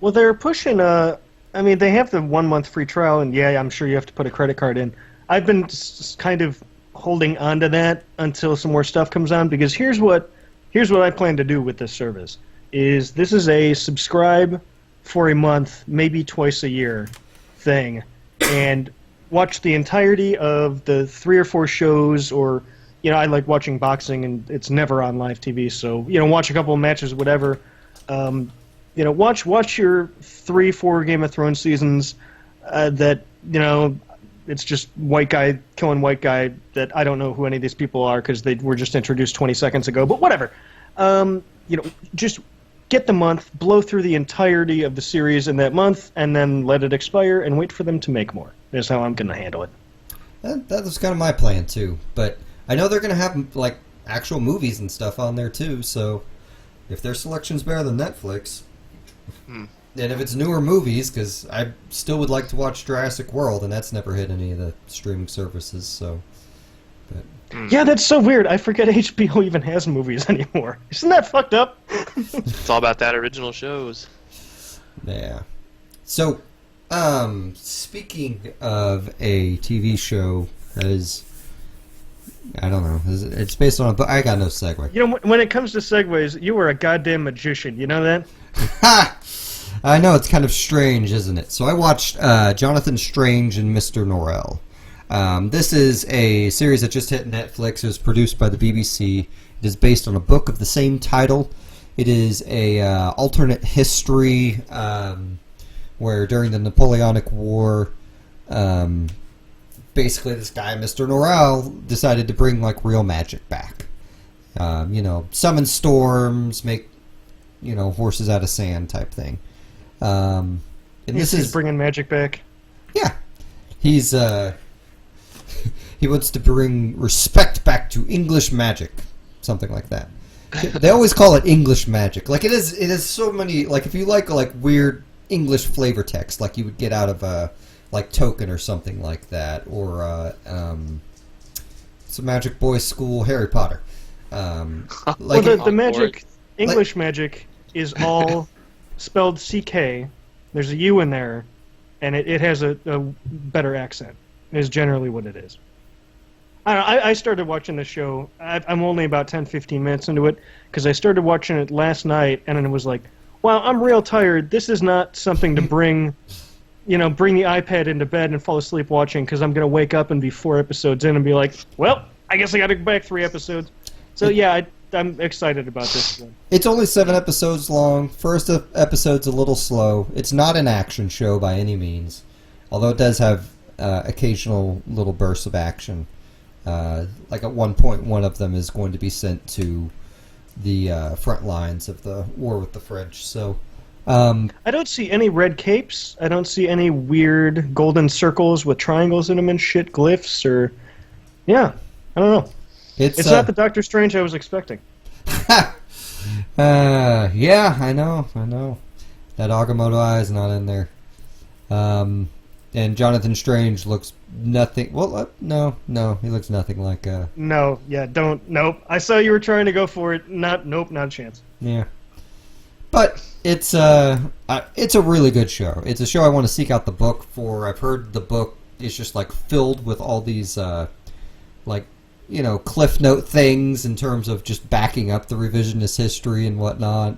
they're pushing. They have the 1 month free trial, and yeah, I'm sure you have to put a credit card in. I've been kind of holding on to that until some more stuff comes on, because here's what I plan to do with this service. This is a subscribe for a month, maybe twice a year thing, and watch the entirety of the 3 or 4 shows, or I like watching boxing, and it's never on live TV, so watch a couple of matches, whatever. Watch your 3-4 Game of Thrones seasons that it's just white guy killing white guy that I don't know who any of these people are because they were just introduced 20 seconds ago, but whatever. Just get the month, blow through the entirety of the series in that month, and then let it expire and wait for them to make more. That's how I'm going to handle it. That was kind of my plan too, but I know they're going to have like actual movies and stuff on there too. So if their selection's better than Netflix, and if it's newer movies, because I still would like to watch Jurassic World, and that's never hit any of the streaming services. So, yeah, that's so weird. I forget HBO even has movies anymore. Isn't that fucked up? It's all about that original shows. Yeah. So, speaking of a TV show that is, I don't know, it's based on a book. I got no segue. You know, when it comes to segues, you are a goddamn magician. You know that? Ha! I know, it's kind of strange, isn't it? So I watched Jonathan Strange and Mr. Norrell. This is a series that just hit Netflix. It was produced by the BBC. It is based on a book of the same title. It is a alternate history where during the Napoleonic War, basically this guy, Mr. Norrell, decided to bring like real magic back. Summon storms, make horses out of sand type thing. And he's bringing magic back. Yeah, he's he wants to bring respect back to English magic, something like that. They always call it English magic. Like it is so many. Like if you like weird English flavor text, like you would get out of like Token or something like that, or it's a Magic Boys School, Harry Potter. Like the magic, English magic is all spelled CK. There's a U in there, and it has a better accent. Is generally what it is. I started watching the show. I'm only about 10, 15 minutes into it because I started watching it last night, and then it was like, wow, I'm real tired. This is not something to bring the iPad into bed and fall asleep watching because I'm going to wake up and be 4 episodes in and be like, well, I guess I got to go back 3 episodes. So yeah, I'm excited about this one. It's only 7 episodes long. First episode's a little slow. It's not an action show by any means, although it does have occasional little bursts of action. Like at one point, one of them is going to be sent to the front lines of the war with the French. So I don't see any red capes. I don't see any weird golden circles with triangles in them and shit, glyphs, or... Yeah, I don't know. It's not the Doctor Strange I was expecting. Yeah, I know. That Agamotto eye is not in there. And Jonathan Strange looks nothing... Well, no, he looks nothing like... No, yeah, nope. I saw you were trying to go for it. Not a chance. Yeah. But it's a really good show. It's a show I want to seek out the book for. I've heard the book is just like filled with all these Cliff Note things in terms of just backing up the revisionist history and whatnot.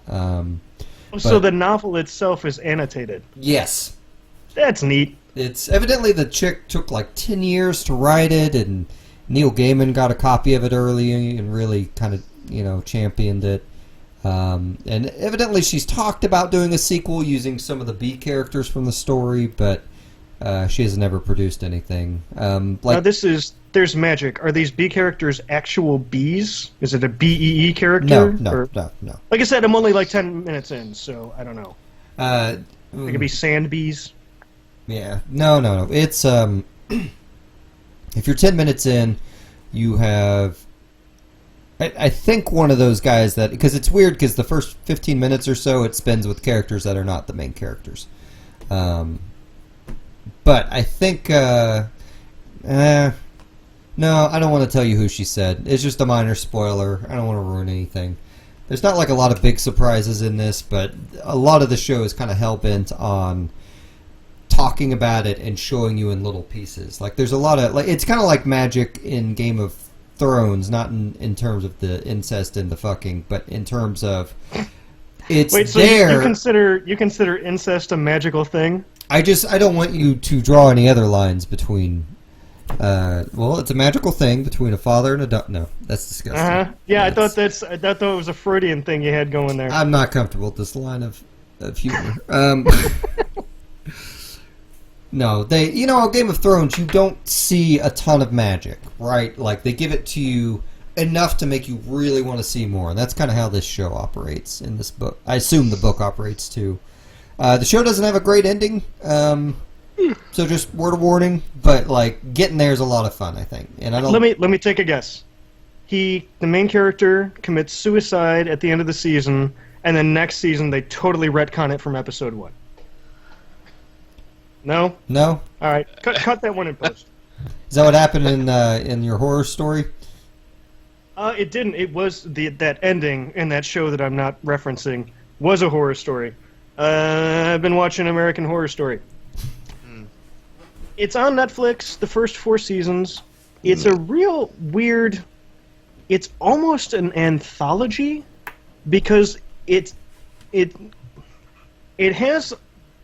So the novel itself is annotated? Yes. That's neat. It's evidently the chick took like 10 years to write it, and Neil Gaiman got a copy of it early and really kind of, championed it. And evidently she's talked about doing a sequel using some of the B characters from the story, but she has never produced anything. Now there's magic. Are these B characters actual bees? Is it a BEE character? No. Like I said, I'm only like 10 minutes in, so I don't know. It could be sand bees. Yeah. No. It's, if you're 10 minutes in, you have... I think one of those guys that... Because it's weird, because the first 15 minutes or so, it spends with characters that are not the main characters. But I think... No, I don't want to tell you who she said. It's just a minor spoiler. I don't want to ruin anything. There's not like a lot of big surprises in this, but a lot of the show is kind of hell-bent on talking about it and showing you in little pieces. Like there's a lot of... it's kind of like magic in Game of Thrones, not in terms of the incest and the fucking, but in terms of it's Wait, so there. You consider incest a magical thing? I don't want you to draw any other lines between. It's a magical thing between a father and a daughter. No, that's disgusting. Yeah, I thought it was a Freudian thing you had going there. I'm not comfortable with this line of humor. No, Game of Thrones, you don't see a ton of magic, right? Like, they give it to you enough to make you really want to see more. And that's kind of how this show operates in this book. I assume the book operates too. The show doesn't have a great ending, so just word of warning. But like getting there is a lot of fun, I think. And I don't. Let me take a guess. The main character, commits suicide at the end of the season, and then next season they totally retcon it from episode 1. No. No. All right, cut that one in post. Is that what happened in your horror story? It didn't. It was that ending in that show that I'm not referencing was a horror story. I've been watching American Horror Story. It's on Netflix, the first 4 seasons. It's a real weird... It's almost an anthology because it has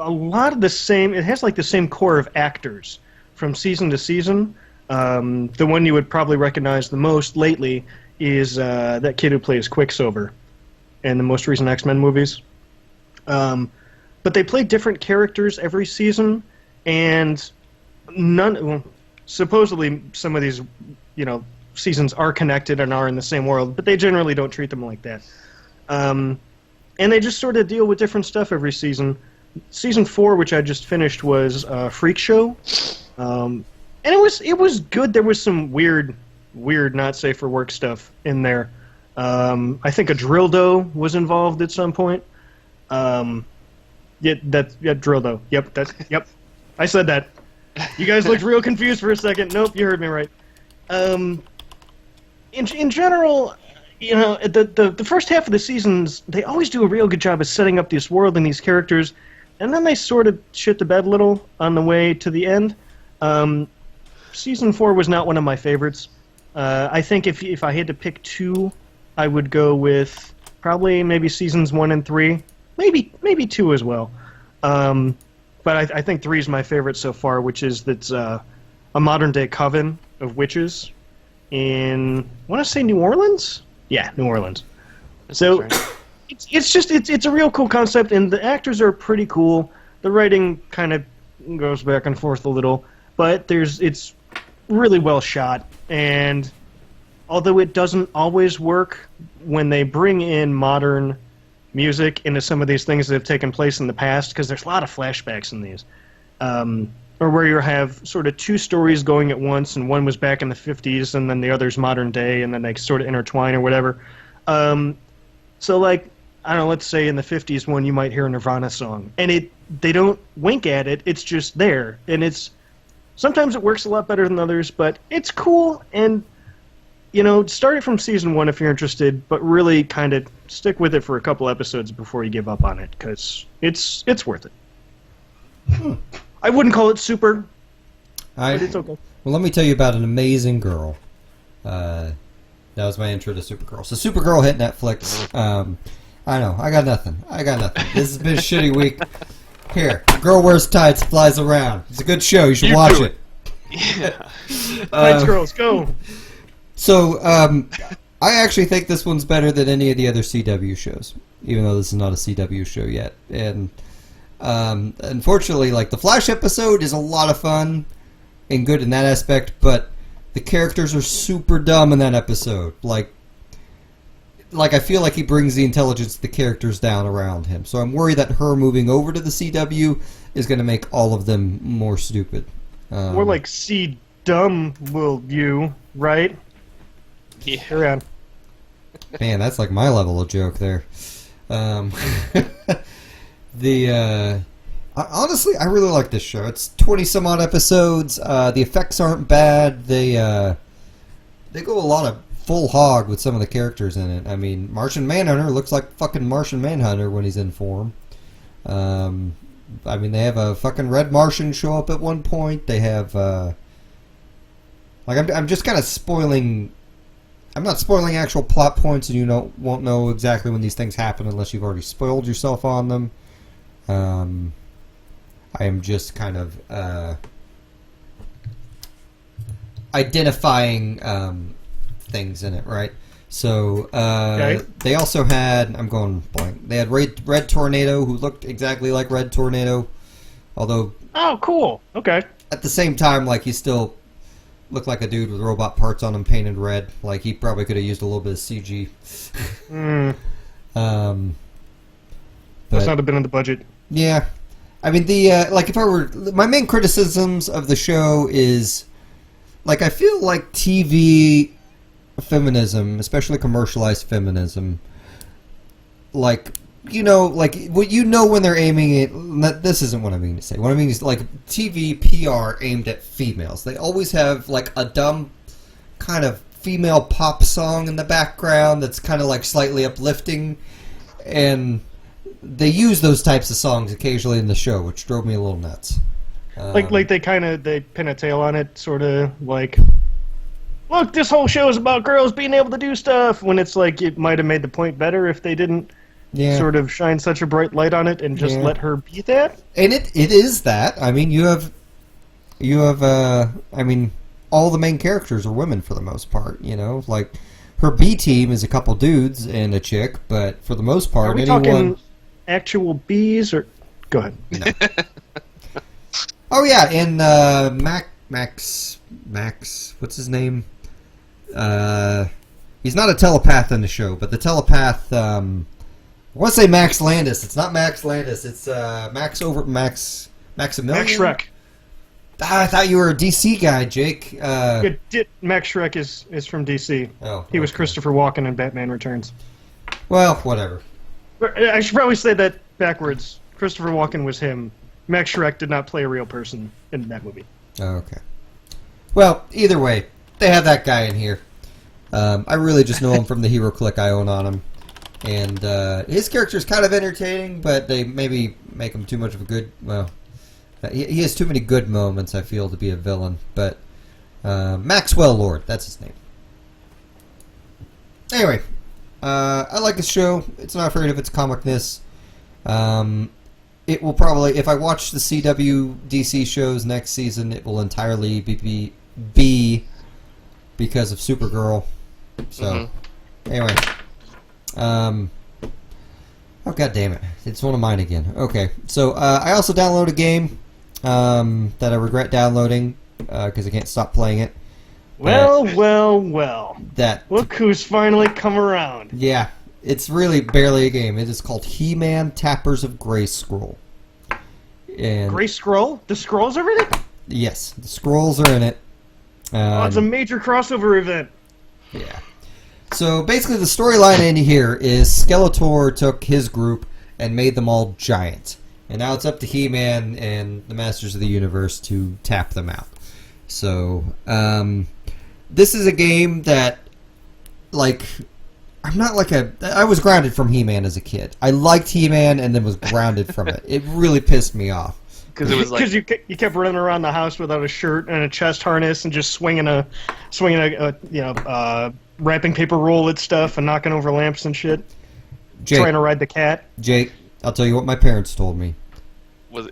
a lot of the same... It has like the same core of actors from season to season. The one you would probably recognize the most lately is that kid who plays Quicksilver in the most recent X-Men movies. But they play different characters every season, and supposedly some of these, seasons are connected and are in the same world, but they generally don't treat them like that. And they just sort of deal with different stuff every season. Season 4, which I just finished, was Freak Show, and it was good. There was some weird, not safe for work stuff in there. I think a Drildo was involved at some point. Drildo. Yep. I said that. You guys looked real confused for a second. Nope, you heard me right. In general, the first half of the seasons, they always do a real good job of setting up this world and these characters, and then they sort of shit the bed a little on the way to the end. Season 4 was not one of my favorites. I think if I had to pick 2, I would go with probably maybe seasons 1 and 3. Maybe 2 as well. But I think 3 is my favorite so far, which is that's a modern-day coven of witches in, I want to say New Orleans? Yeah, New Orleans. So it's a real cool concept, and the actors are pretty cool. The writing kind of goes back and forth a little, but it's really well shot, and although it doesn't always work when they bring in modern music into some of these things that have taken place in the past, because there's a lot of flashbacks in these, or where you have sort of 2 stories going at once, and one was back in the 50s, and then the other's modern day, and then they sort of intertwine or whatever. So, like, I don't know, let's say in the 50s one you might hear a Nirvana song, and they don't wink at it, it's just there, and sometimes it works a lot better than others, but it's cool, and start it from season 1 if you're interested, but really kind of stick with it for a couple episodes before you give up on it, because it's worth it. I wouldn't call it super, but it's okay. Well, let me tell you about an amazing girl. That was my intro to Supergirl. So Supergirl hit Netflix. I know, I got nothing. This has been a shitty week. Here, Girl Wears Tights, Flies Around. It's a good show. You should watch it. Yeah. Tights Girls, go! So, I actually think this one's better than any of the other CW shows, even though this is not a CW show yet. And unfortunately, like, the Flash episode is a lot of fun and good in that aspect, but the characters are super dumb in that episode. Like I feel like he brings the intelligence of the characters down around him. So I'm worried that her moving over to the CW is going to make all of them more stupid. More like C dumb will you, right? Yeah. Around. Man, that's like my level of joke there. Honestly, I really like this show. It's 20 some odd episodes. The effects aren't bad. They go a lot of full hog with some of the characters in it. I mean, Martian Manhunter looks like fucking Martian Manhunter when he's in form. I mean, they have a fucking Red Martian show up at one point. They have I'm just kind of spoiling. I'm not spoiling actual plot points, and you won't know exactly when these things happen unless you've already spoiled yourself on them. I am just kind of identifying things in it, right? So okay. They also had, I'm going blank, they had Red Tornado, who looked exactly like Red Tornado, although... Oh, cool. Okay. At the same time, like, he's still looked like a dude with robot parts on him painted red. Like, he probably could have used a little bit of CG. Must not have been in the budget. Yeah. I mean, like, if I were... My main criticisms of the show is, like, I feel like TV feminism, especially commercialized feminism, like... when they're aiming at... This isn't what I mean to say. What I mean is, like, TV PR aimed at females. They always have, like, a dumb kind of female pop song in the background that's kind of, like, slightly uplifting. And they use those types of songs occasionally in the show, which drove me a little nuts. Like they pin a tail on it, sort of like... Look, this whole show is about girls being able to do stuff, when it's like it might have made the point better if they didn't... sort of shine such a bright light on it and just let her be that. And it is that. I mean, you have I mean, all the main characters are women for the most part, you know? Like, her B team is a couple dudes and a chick, but for the most part, are we talking actual bees, or... Go ahead. No. Oh, yeah, and Max, what's his name? He's not a telepath in the show, but the telepath, I want to say Max Landis. It's not Max Landis. It's Maximilian. Max Shrek. I thought you were a DC guy, Jake. Max Shrek is from DC. Oh, he was Christopher Walken in Batman Returns. Well, whatever. I should probably say that backwards. Christopher Walken was him. Max Shrek did not play a real person in that movie. Oh, okay. Well, either way, they have that guy in here. I really just know him from the hero click I own on him. And his character is kind of entertaining, but they maybe make him too much of a good... Well, he has too many good moments, I feel, to be a villain. But Maxwell Lord, that's his name. Anyway, I like the show. It's not afraid of its comicness. It will probably... If I watch the CW DC shows next season, it will entirely be because of Supergirl. So, anyway... oh, god damn it. It's one of mine again. Okay, so I also downloaded a game that I regret downloading because I can't stop playing it. Well. Look who's finally come around. Yeah, it's really barely a game. It is called He-Man Tappers of Grayskull. And Grayskull? The scrolls are in it? Yes, the scrolls are in it. It's a major crossover event. Yeah. So basically the storyline in here is Skeletor took his group and made them all giant. And now it's up to He-Man and the Masters of the Universe to tap them out. So, this is a game that, like, I was grounded from He-Man as a kid. I liked He-Man and then was grounded from it. It really pissed me off. Because it was like... you kept running around the house without a shirt and a chest harness and just swinging a wrapping paper roll at stuff and knocking over lamps and shit. Jake, trying to ride the cat. Jake, I'll tell you what my parents told me.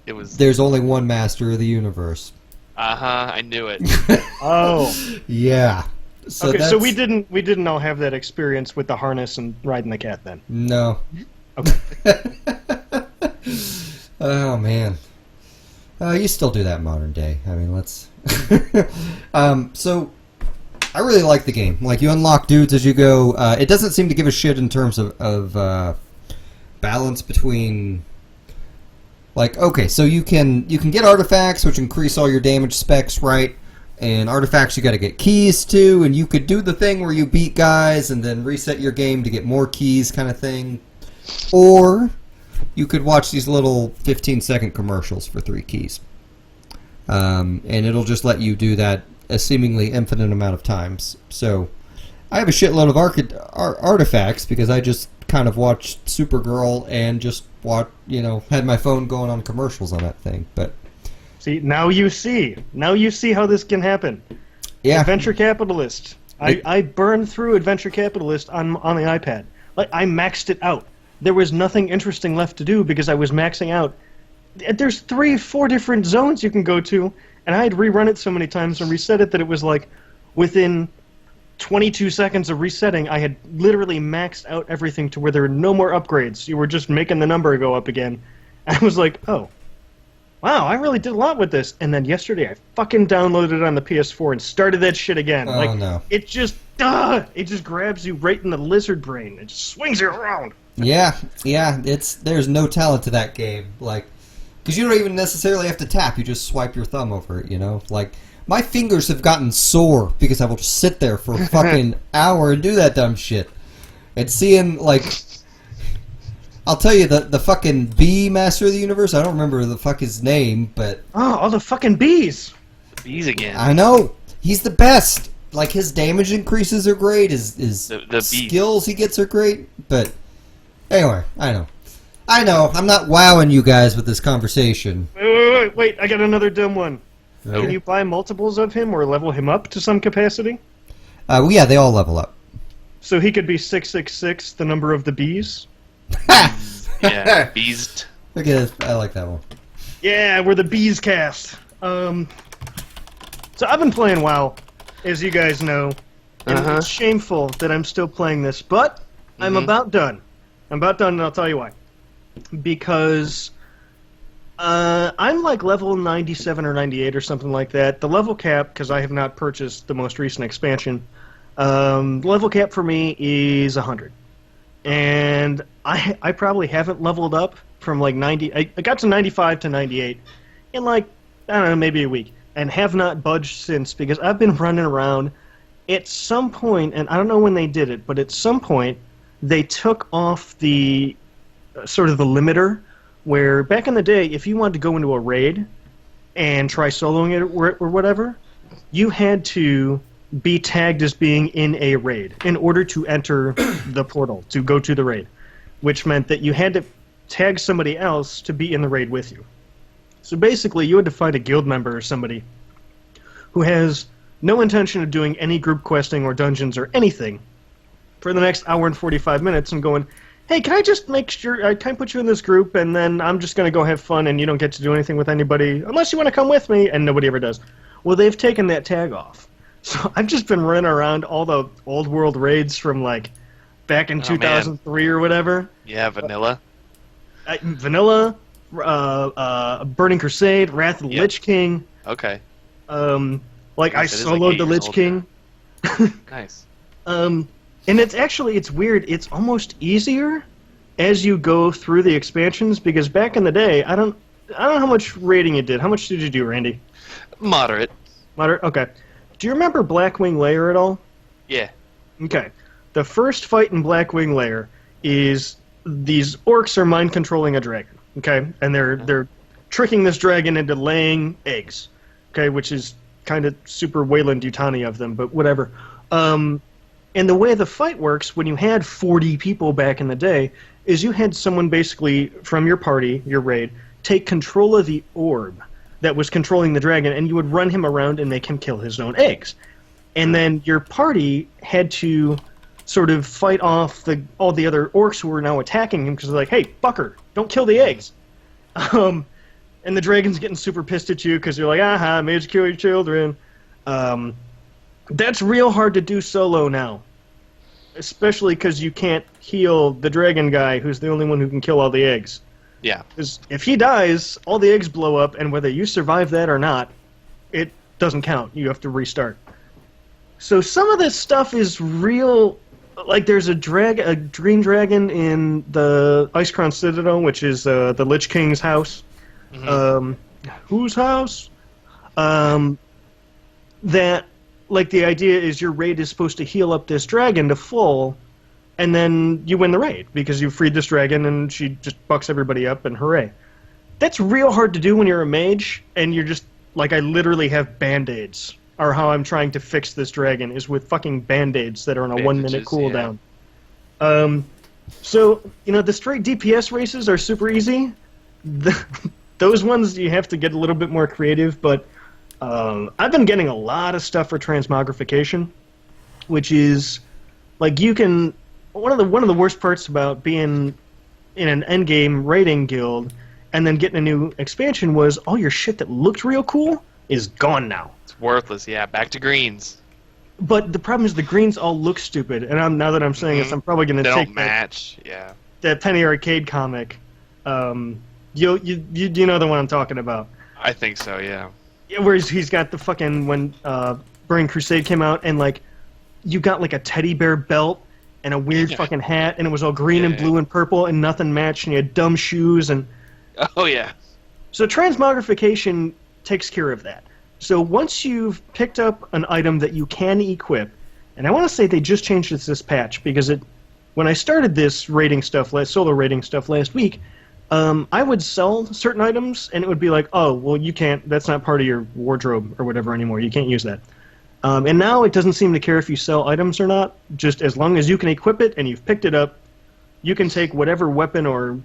There's only one Master of the Universe. I knew it. Oh. Yeah. So okay, so we didn't all have that experience with the harness and riding the cat then. No. Okay. Oh man. You still do that in modern day. I mean, let's... So, I really like the game. Like, you unlock dudes as you go. It doesn't seem to give a shit in terms of balance between... Like, okay, so you can get artifacts, which increase all your damage specs, right? And artifacts you gotta get keys to, and you could do the thing where you beat guys and then reset your game to get more keys kind of thing. Or... you could watch these little 15-second commercials for 3 keys. And it'll just let you do that a seemingly infinite amount of times. So, I have a shitload of artifacts because I just kind of watched Supergirl and just had my phone going on commercials on that thing. But see, now you see how this can happen. Yeah. Adventure Capitalist. I burned through Adventure Capitalist on the iPad. Like, I maxed it out. There was nothing interesting left to do because I was maxing out. There's 3-4 different zones you can go to, and I had rerun it so many times and reset it that it was like within 22 seconds of resetting, I had literally maxed out everything to where there were no more upgrades. You were just making the number go up again. And I was like, oh, wow, I really did a lot with this. And then yesterday I fucking downloaded it on the PS4 and started that shit again. Oh, no. It just grabs you right in the lizard brain. It just swings you around. Yeah, there's no talent to that game. Like, because you don't even necessarily have to tap. You just swipe your thumb over it, you know? Like, my fingers have gotten sore because I will just sit there for a fucking hour and do that dumb shit. And seeing, like... I'll tell you, the fucking bee master of the universe, I don't remember the fuck his name, but... Oh, all the fucking bees! The bees again. I know! He's the best! Like, his damage increases are great, his the skills he gets are great, but... Anyway, I know, I'm not wowing you guys with this conversation. Wait, I got another dumb one. Okay. Can you buy multiples of him or level him up to some capacity? Well, yeah, they all level up. So he could be 666, the number of the bees? Yeah, bees. Look at this. I like that one. Yeah, we're the bees cast. So I've been playing WoW, as you guys know, and it's shameful that I'm still playing this, but I'm about done. I'm about done, and I'll tell you why. Because I'm like level 97 or 98 or something like that. The level cap, because I have not purchased the most recent expansion, the level cap for me is 100. And I probably haven't leveled up from like 90. I got to 95 to 98 in like, I don't know, maybe a week. And have not budged since because I've been running around. At some point, and I don't know when they did it, but at some point they took off the sort of the limiter where back in the day, if you wanted to go into a raid and try soloing it or whatever, you had to be tagged as being in a raid in order to enter the portal, to go to the raid, which meant that you had to tag somebody else to be in the raid with you. So basically, you had to find a guild member or somebody who has no intention of doing any group questing or dungeons or anything for the next hour and 45 minutes and going, hey, can I just make sure, can I put you in this group and then I'm just going to go have fun and you don't get to do anything with anybody unless you want to come with me, and nobody ever does. Well, they've taken that tag off. So I've just been running around all the old world raids from like back in 2003 or whatever. Yeah, vanilla. Vanilla, Burning Crusade, Wrath of the Lich King. Okay. Like I soloed the Lich King. Nice. And it's weird. It's almost easier as you go through the expansions because back in the day, I don't know how much raiding you did. How much did you do, Randy? Moderate. Moderate. Okay. Do you remember Blackwing Lair at all? Yeah. Okay. The first fight in Blackwing Lair is these orcs are mind controlling a dragon. Okay, and they're tricking this dragon into laying eggs. Okay, which is kind of super Wayland-Yutani of them, but whatever. And the way the fight works, when you had 40 people back in the day, is you had someone basically from your party, your raid, take control of the orb that was controlling the dragon, and you would run him around and make him kill his own eggs. And then your party had to sort of fight off all the other orcs who were now attacking him because they're like, hey, fucker, don't kill the eggs. And the dragon's getting super pissed at you because you're like, aha, made you kill your children. That's real hard to do solo now. Especially because you can't heal the dragon guy who's the only one who can kill all the eggs. Yeah. Because if he dies, all the eggs blow up, and whether you survive that or not, it doesn't count. You have to restart. So some of this stuff is real. Like there's a green dragon in the Icecrown Citadel, which is the Lich King's house. Whose house? That, like, the idea is your raid is supposed to heal up this dragon to full, and then you win the raid because you freed this dragon and she just bucks everybody up and hooray. That's real hard to do when you're a mage and you're just, like, I literally have band-aids, or how I'm trying to fix this dragon is with fucking band-aids that are on a 1 minute cooldown. Yeah. So, the straight DPS races are super easy. Those ones you have to get a little bit more creative, but I've been getting a lot of stuff for transmogrification, which is like you can. One of the worst parts about being in an endgame raiding guild and then getting a new expansion was all your shit that looked real cool is gone now. It's worthless. Yeah, back to greens. But the problem is the greens all look stupid, and now that I'm saying this, I'm probably going to take match. that Penny Arcade comic. You know the one I'm talking about. I think so, yeah. Yeah, where he's got the fucking when Burning Crusade came out, and like you got like a teddy bear belt and a weird fucking hat, and it was all green and blue and purple, and nothing matched, and you had dumb shoes and. Oh yeah. So transmogrification takes care of that. So once you've picked up an item that you can equip, and I want to say they just changed this patch because when I started this rating stuff, solo rating stuff last week, I would sell certain items and it would be like, oh, well, you can't. That's not part of your wardrobe or whatever anymore. You can't use that. And now it doesn't seem to care if you sell items or not. Just as long as you can equip it and you've picked it up, you can take whatever weapon or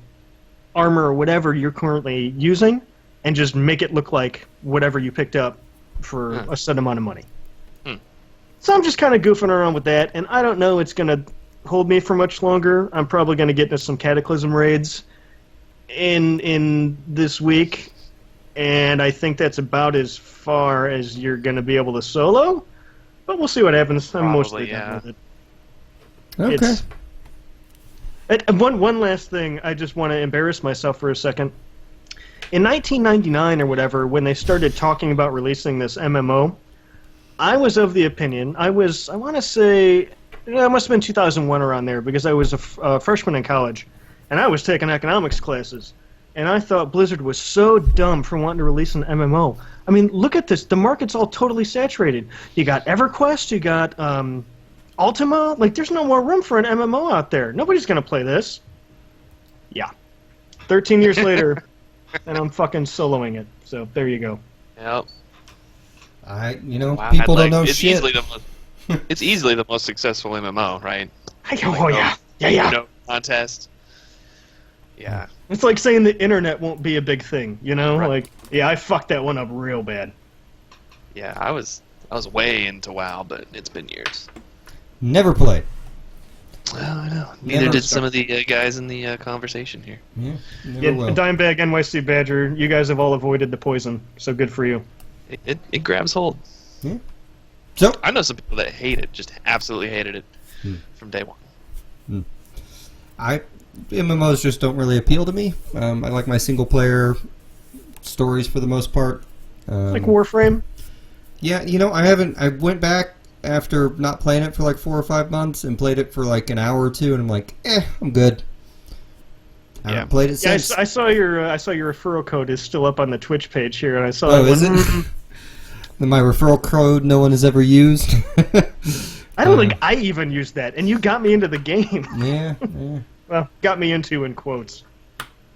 armor or whatever you're currently using and just make it look like whatever you picked up for a set amount of money. So I'm just kind of goofing around with that, and I don't know it's going to hold me for much longer. I'm probably going to get into some Cataclysm raids in this week, and I think that's about as far as you're going to be able to solo, but we'll see what happens. I'm mostly done with it. Okay. One last thing, I just want to embarrass myself for a second. In 1999 or whatever, when they started talking about releasing this MMO, I was of the opinion, I want to say, it must have been 2001 around there, because I was a freshman in college, and I was taking economics classes, and I thought Blizzard was so dumb for wanting to release an MMO. I mean, look at this, the market's all totally saturated. You got EverQuest, you got Ultima, like there's no more room for an MMO out there. Nobody's going to play this. Yeah. 13 years later, and I'm fucking soloing it, so there you go. Yep. People don't know it's shit. It's easily the most successful MMO, right? Yeah. Contest. Yeah. It's like saying the internet won't be a big thing, you know? Right. Like, yeah, I fucked that one up real bad. Yeah, I was way into WoW, but it's been years. Never played. Well, I know. Neither did some of the guys in the conversation here. Yeah, never will. Dimebag, NYC Badger, you guys have all avoided the poison, so good for you. It grabs hold. Yeah. So I know some people that hate it, just absolutely hated it from day one. MMOs just don't really appeal to me. I like my single player stories for the most part. Like Warframe? Yeah, I went back after not playing it for like 4 or 5 months and played it for like an hour or two, and I'm like, I'm good. I haven't played it since. I saw your referral code is still up on the Twitch page here, and I saw. Oh, is it? My referral code no one has ever used. I don't think I even used that, and you got me into the game. Yeah. Well, got me into in quotes.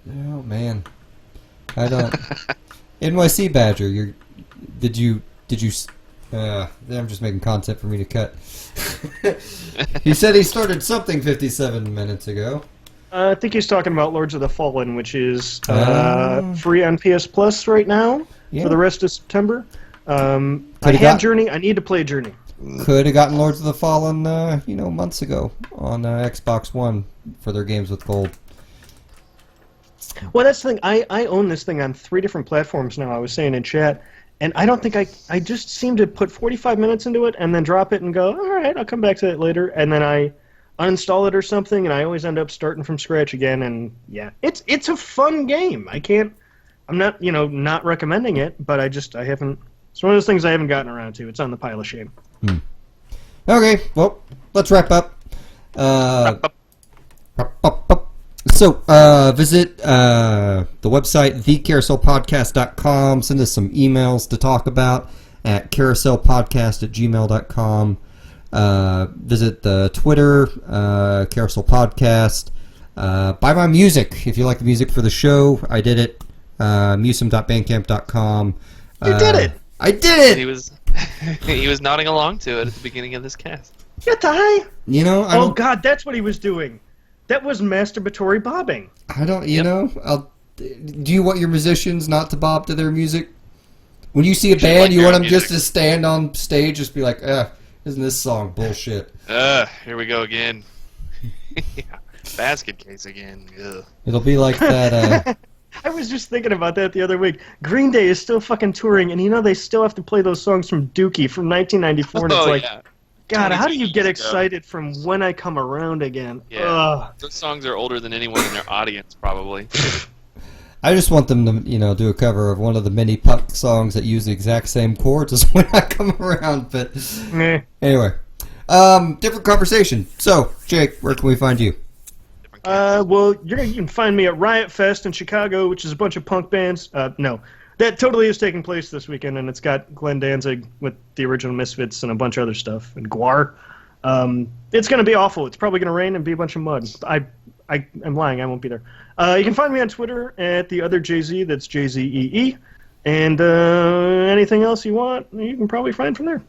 Oh man, I don't. NYC Badger, did you? I'm just making content for me to cut. He said he started something 57 minutes ago. I think he's talking about Lords of the Fallen, which is free on PS Plus right now for the rest of September. I had Journey. I need to play Journey. Could have gotten Lords of the Fallen, months ago on Xbox One for their games with gold. Well, that's the thing. I own this thing on 3 different platforms now. I was saying in chat, and I don't think I just seem to put 45 minutes into it and then drop it and go, all right, I'll come back to it later, and then I uninstall it or something, and I always end up starting from scratch again. And yeah, it's a fun game. I'm not not recommending it, but I haven't. It's one of those things I haven't gotten around to. It's on the pile of shame. Okay, well, let's wrap up. So, visit the website, thecarouselpodcast.com. Send us some emails to talk about at carouselpodcast@gmail.com. Visit the Twitter, Carousel Podcast. Buy my music if you like the music for the show. I did it. MusiM.bandcamp.com. You did it! I did it! He was nodding along to it at the beginning of this cast. Get the high! Oh God, that's what he was doing. That was masturbatory bobbing. I don't, do you want your musicians not to bob to their music? When you see a band, you want them just to stand on stage, just be like, isn't this song bullshit? Here we go again. Basket case again. Ugh. It'll be like that, I was just thinking about that the other week. Green Day is still fucking touring, and they still have to play those songs from Dookie from 1994, and it's like, God, how do you get excited from When I Come Around Again? Yeah. Those songs are older than anyone in their audience, probably. I just want them to, do a cover of one of the many Puck songs that use the exact same chords as when I come around. But anyway, different conversation. So, Jake, where can we find you? Well, you can find me at Riot Fest in Chicago, which is a bunch of punk bands. No, that totally is taking place this weekend, and it's got Glenn Danzig with the original Misfits and a bunch of other stuff, and Guar. It's going to be awful. It's probably going to rain and be a bunch of mud. I'm lying. I won't be there. You can find me on Twitter at TheOtherJZee. That's JZEE. And anything else you want, you can probably find from there.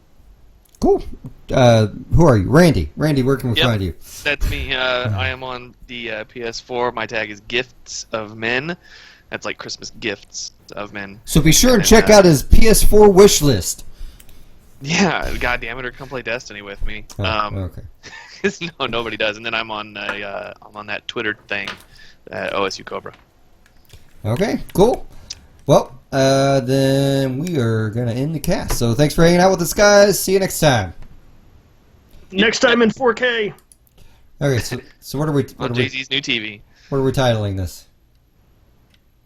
Cool. Who are you? Randy. Randy, where can we find you? That's me. I am on the PS4. My tag is Gifts of Men. That's like Christmas gifts of men. So be sure and check out his PS4 wish list. Yeah, goddamn it, or come play Destiny with me. Okay. No, nobody does. And then I'm on that Twitter thing, OSU Cobra. Okay, cool. Well, then we are gonna end the cast. So thanks for hanging out with us, guys. See you next time. Next time in 4K. Okay, so what are we? On Jay-Z's new TV. What are we titling this?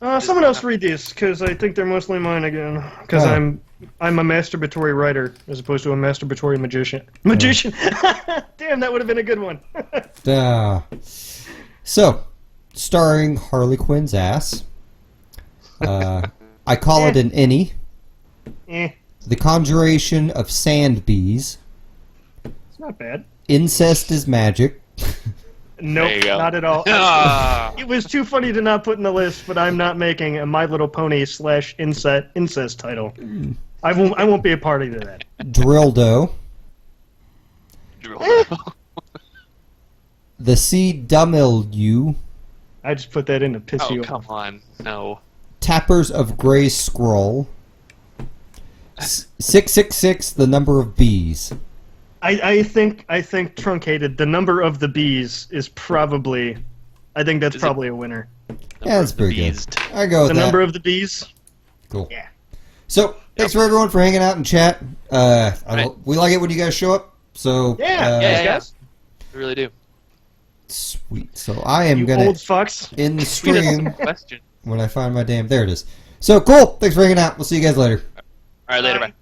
Someone else read these, because I think they're mostly mine again. Because I'm a masturbatory writer as opposed to a masturbatory magician. Magician! Damn, that would have been a good one. So, starring Harley Quinn's ass. I call it an innie. The Conjuration of Sand Bees. It's not bad. Incest is Magic. Nope, not at all. It was too funny to not put in the list, but I'm not making a My Little Pony / incest title. I won't be a party to that. Drildo. The CW. I just put that in to piss you off. Oh, come on. No. Tappers of Grey Scroll. 666, the number of bees. I think truncated. The number of the bees is probably. I think that's probably a winner. Yeah, that's pretty good. I go with that. The number of the bees. Cool. Yeah. So thanks for everyone for hanging out and chat. We like it when you guys show up. So yeah, guys. We really do. Sweet. So I am gonna old fucks in the stream when I find my damn. There it is. So cool. Thanks for hanging out. We'll see you guys later. All right, later. Bye.